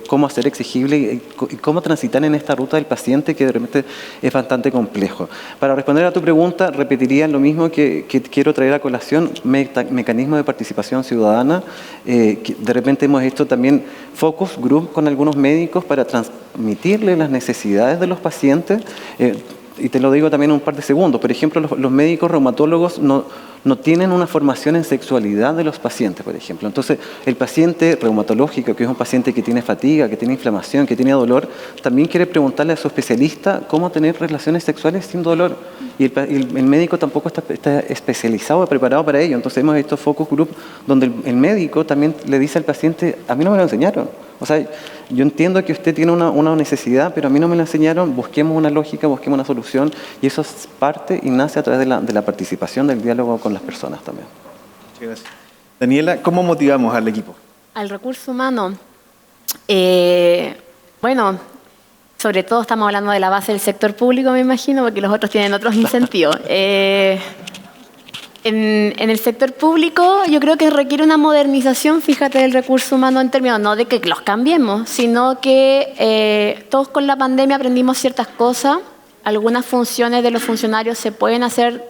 cómo hacer exigible y cómo transitar en esta ruta del paciente que de repente es bastante complejo. Para responder a tu pregunta, repetiría lo mismo que quiero traer a colación, mecanismo de participación ciudadana. Que de repente hemos hecho también focus group con algunos médicos para transmitirle las necesidades de los pacientes. Y te lo digo también en un par de segundos. Por ejemplo, los médicos reumatólogos no tienen una formación en sexualidad de los pacientes, por ejemplo. Entonces, el paciente reumatológico, que es un paciente que tiene fatiga, que tiene inflamación, que tiene dolor, también quiere preguntarle a su especialista cómo tener relaciones sexuales sin dolor. Y el médico tampoco está especializado o preparado para ello. Entonces, hemos hecho focus group donde el médico también le dice al paciente, a mí no me lo enseñaron. O sea, yo entiendo que usted tiene una necesidad, pero a mí no me la enseñaron, busquemos una lógica, busquemos una solución, y eso es parte y nace a través de la participación, del diálogo con las personas también. Muchas gracias. Daniela, ¿cómo motivamos al equipo? Al recurso humano. Bueno, sobre todo estamos hablando de la base del sector público, me imagino, porque los otros tienen otros incentivos. En el sector público yo creo que requiere una modernización, fíjate, del recurso humano en términos no de que los cambiemos, sino que todos con la pandemia aprendimos ciertas cosas. Algunas funciones de los funcionarios se pueden hacer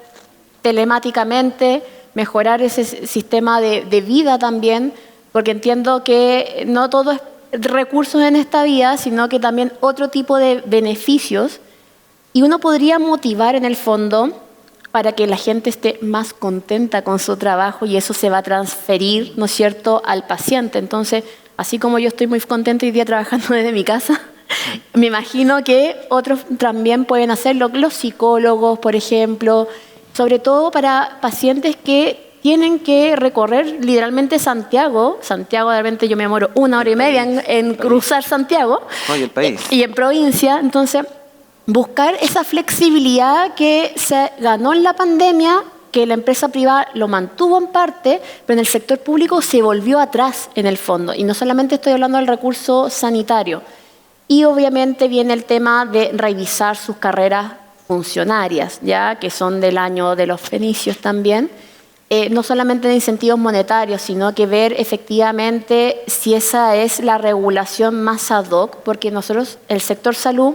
telemáticamente, mejorar ese sistema de vida también, porque entiendo que no todo es recursos en esta vida, sino que también otro tipo de beneficios. Y uno podría motivar en el fondo para que la gente esté más contenta con su trabajo y eso se va a transferir, ¿no es cierto?, al paciente. Entonces, así como yo estoy muy contenta hoy día trabajando desde mi casa, me imagino que otros también pueden hacerlo, los psicólogos, por ejemplo, sobre todo para pacientes que tienen que recorrer literalmente Santiago. Santiago, de repente yo me demoro 1 hora y media en cruzar Santiago. Y el país. Y en provincia, entonces buscar esa flexibilidad que se ganó en la pandemia, que la empresa privada lo mantuvo en parte, pero en el sector público se volvió atrás en el fondo. Y no solamente estoy hablando del recurso sanitario. Y obviamente viene el tema de revisar sus carreras funcionarias, ya que son del año de los fenicios también. No solamente de incentivos monetarios, sino que ver efectivamente si esa es la regulación más ad hoc, porque nosotros, el sector salud,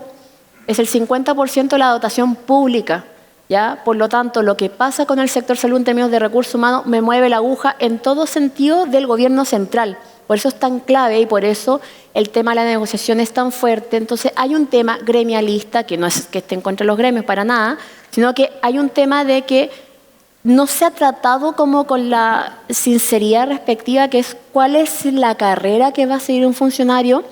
es el 50% de la dotación pública, ¿ya? Por lo tanto, lo que pasa con el sector salud en términos de recursos humanos me mueve la aguja en todo sentido del gobierno central. Por eso es tan clave y por eso el tema de la negociación es tan fuerte. Entonces, hay un tema gremialista, que no es que esté en contra de los gremios para nada, sino que hay un tema de que no se ha tratado como con la sinceridad respectiva, que es cuál es la carrera que va a seguir un funcionario.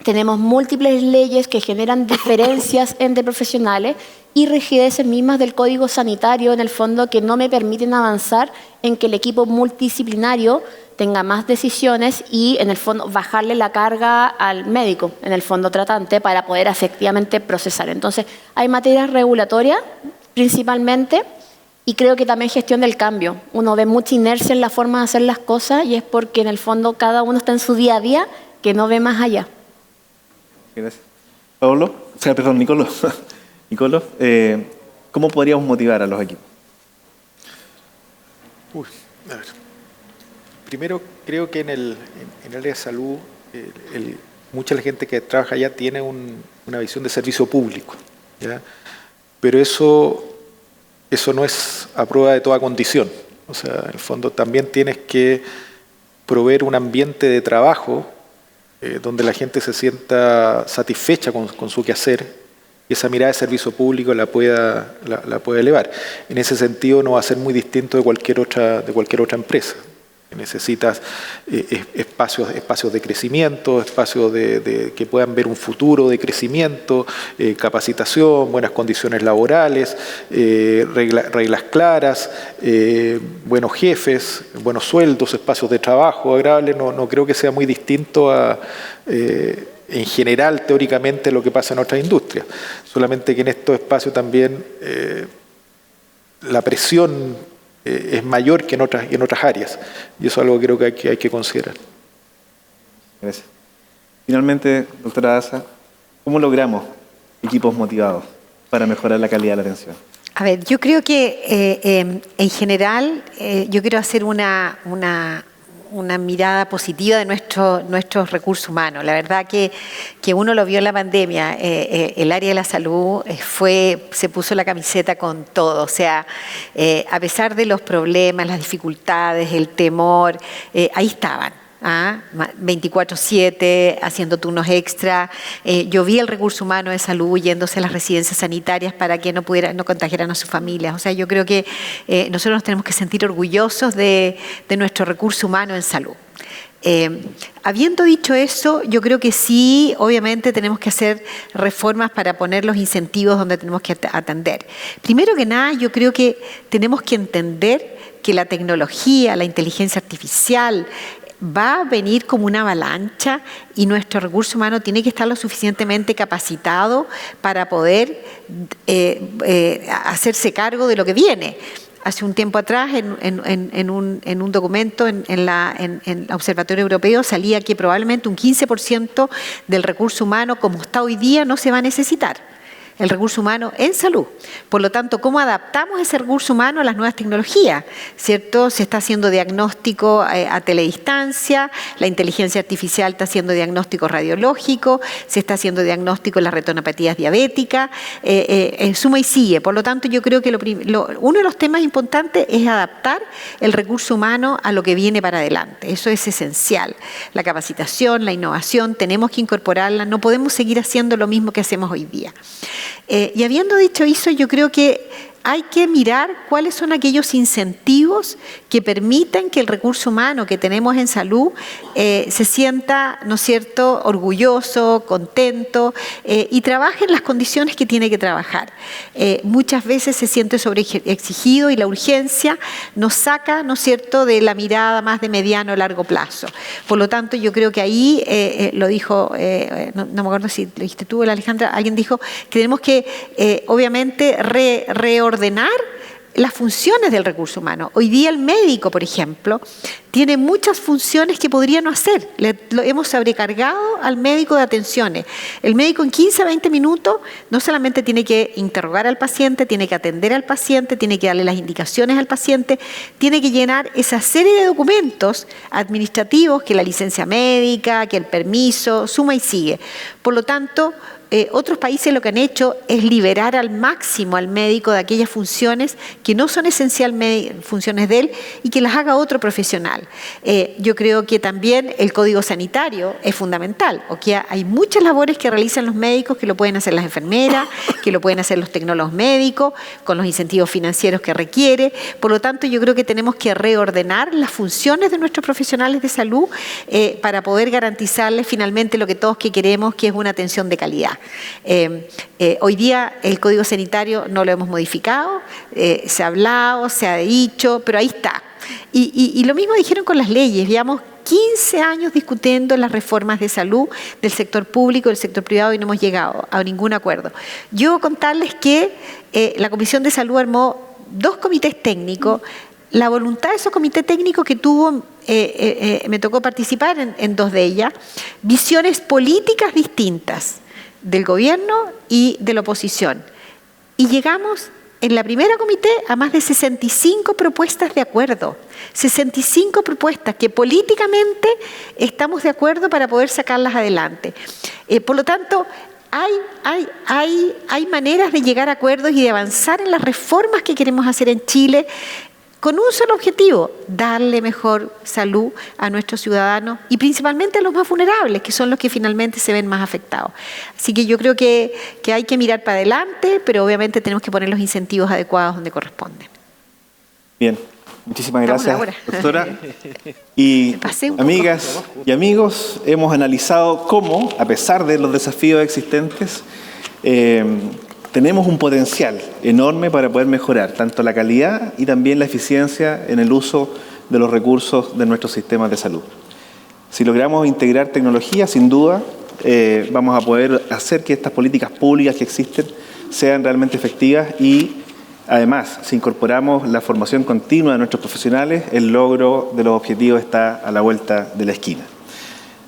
Tenemos múltiples leyes que generan diferencias entre profesionales y rigideces mismas del código sanitario, en el fondo, que no me permiten avanzar en que el equipo multidisciplinario tenga más decisiones y, en el fondo, bajarle la carga al médico, en el fondo tratante, para poder efectivamente procesar. Entonces, hay materias regulatorias, principalmente, y creo que también gestión del cambio. Uno ve mucha inercia en la forma de hacer las cosas y es porque, en el fondo, cada uno está en su día a día que no ve más allá. Gracias. Pablo, perdón, Nicolo. Nicolo, ¿cómo podríamos motivar a los equipos? A ver. Primero, creo que en el área de salud, mucha gente que trabaja allá tiene una visión de servicio público, ¿ya? Pero eso no es a prueba de toda condición. O sea, en el fondo también tienes que proveer un ambiente de trabajo donde la gente se sienta satisfecha con su quehacer y esa mirada de servicio público la pueda elevar. En ese sentido no va a ser muy distinto de cualquier otra empresa. Necesitas espacios de crecimiento, espacios que puedan ver un futuro de crecimiento, capacitación, buenas condiciones laborales, reglas claras, buenos jefes, buenos sueldos, espacios de trabajo agradables. No creo que sea muy distinto en general, teóricamente, lo que pasa en otras industrias. Solamente que en estos espacios también la presión es mayor que en otras áreas. Y eso es algo que creo que hay que considerar. Gracias. finalmente, doctora Daza, ¿cómo logramos equipos motivados para mejorar la calidad de la atención? A ver, yo creo que en general yo quiero hacer una mirada positiva de nuestros recursos humanos. La verdad que uno lo vio en la pandemia, el área de la salud se puso la camiseta con todo. O sea, a pesar de los problemas, las dificultades, el temor, ahí estaban. 24/7, haciendo turnos extra. Yo vi el recurso humano de salud yéndose a las residencias sanitarias para que no contagiaran a sus familias. O sea, yo creo que nosotros nos tenemos que sentir orgullosos de nuestro recurso humano en salud. Habiendo dicho eso, yo creo que sí, obviamente tenemos que hacer reformas para poner los incentivos donde tenemos que atender. Primero que nada, yo creo que tenemos que entender que la tecnología, la inteligencia artificial, va a venir como una avalancha y nuestro recurso humano tiene que estar lo suficientemente capacitado para poder hacerse cargo de lo que viene. Hace un tiempo atrás, en un documento en el Observatorio Europeo, salía que probablemente un 15% del recurso humano, como está hoy día, no se va a necesitar. El recurso humano en salud. Por lo tanto, ¿cómo adaptamos ese recurso humano a las nuevas tecnologías? ¿Cierto? Se está haciendo diagnóstico a teledistancia, la inteligencia artificial está haciendo diagnóstico radiológico, se está haciendo diagnóstico en las retinopatías diabéticas, suma y sigue. Por lo tanto, yo creo que uno de los temas importantes es adaptar el recurso humano a lo que viene para adelante. Eso es esencial. La capacitación, la innovación, tenemos que incorporarla, no podemos seguir haciendo lo mismo que hacemos hoy día. Y habiendo dicho eso, yo creo que hay que mirar cuáles son aquellos incentivos que permitan que el recurso humano que tenemos en salud se sienta, ¿no es cierto?, orgulloso, contento y trabaje en las condiciones que tiene que trabajar. Muchas veces se siente sobreexigido y la urgencia nos saca, ¿no es cierto?, de la mirada más de mediano o largo plazo. Por lo tanto, yo creo que ahí lo dijo, no me acuerdo si lo dijiste tú o Alejandra, alguien dijo que tenemos que obviamente reordenar las funciones del recurso humano. Hoy día el médico, por ejemplo, tiene muchas funciones que podría no hacer. Lo hemos sobrecargado al médico de atenciones. El médico en 15 a 20 minutos no solamente tiene que interrogar al paciente, tiene que atender al paciente, tiene que darle las indicaciones al paciente, tiene que llenar esa serie de documentos administrativos que la licencia médica, que el permiso, suma y sigue. Por lo tanto, otros países lo que han hecho es liberar al máximo al médico de aquellas funciones que no son esencialmente funciones de él y que las haga otro profesional. Yo creo que también el código sanitario es fundamental. Hay muchas labores que realizan los médicos que lo pueden hacer las enfermeras, que lo pueden hacer los tecnólogos médicos, con los incentivos financieros que requiere. Por lo tanto, yo creo que tenemos que reordenar las funciones de nuestros profesionales de salud para poder garantizarles finalmente lo que todos queremos, que es una atención de calidad. Hoy día el Código Sanitario no lo hemos modificado, se ha hablado, se ha dicho, pero ahí está. Y lo mismo dijeron con las leyes, llevamos 15 años discutiendo las reformas de salud del sector público y del sector privado y no hemos llegado a ningún acuerdo. Yo contarles que la Comisión de Salud armó 2 comités técnicos. La voluntad de esos comités técnicos que tuvo, me tocó participar en 2 de ellas, visiones políticas distintas del gobierno y de la oposición. Y llegamos en la primera comité a más de 65 propuestas de acuerdo. 65 propuestas que políticamente estamos de acuerdo para poder sacarlas adelante. Por lo tanto, hay maneras de llegar a acuerdos y de avanzar en las reformas que queremos hacer en Chile con un solo objetivo: darle mejor salud a nuestros ciudadanos y principalmente a los más vulnerables, que son los que finalmente se ven más afectados. Así que yo creo que hay que mirar para adelante, pero obviamente tenemos que poner los incentivos adecuados donde corresponden. Bien, muchísimas gracias, doctora. Y amigas y amigos, hemos analizado cómo, a pesar de los desafíos existentes, tenemos un potencial enorme para poder mejorar tanto la calidad y también la eficiencia en el uso de los recursos de nuestros sistemas de salud. Si logramos integrar tecnología, sin duda, vamos a poder hacer que estas políticas públicas que existen sean realmente efectivas y, además, si incorporamos la formación continua de nuestros profesionales, el logro de los objetivos está a la vuelta de la esquina.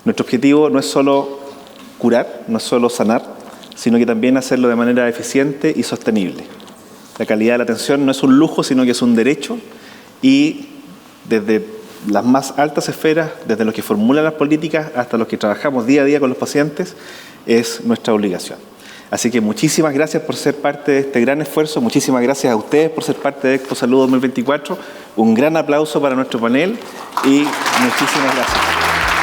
Nuestro objetivo no es solo curar, no es solo sanar, sino que también hacerlo de manera eficiente y sostenible. La calidad de la atención no es un lujo, sino que es un derecho, y desde las más altas esferas, desde los que formulan las políticas hasta los que trabajamos día a día con los pacientes, es nuestra obligación. Así que muchísimas gracias por ser parte de este gran esfuerzo, muchísimas gracias a ustedes por ser parte de Expo Salud 2024, un gran aplauso para nuestro panel y muchísimas gracias.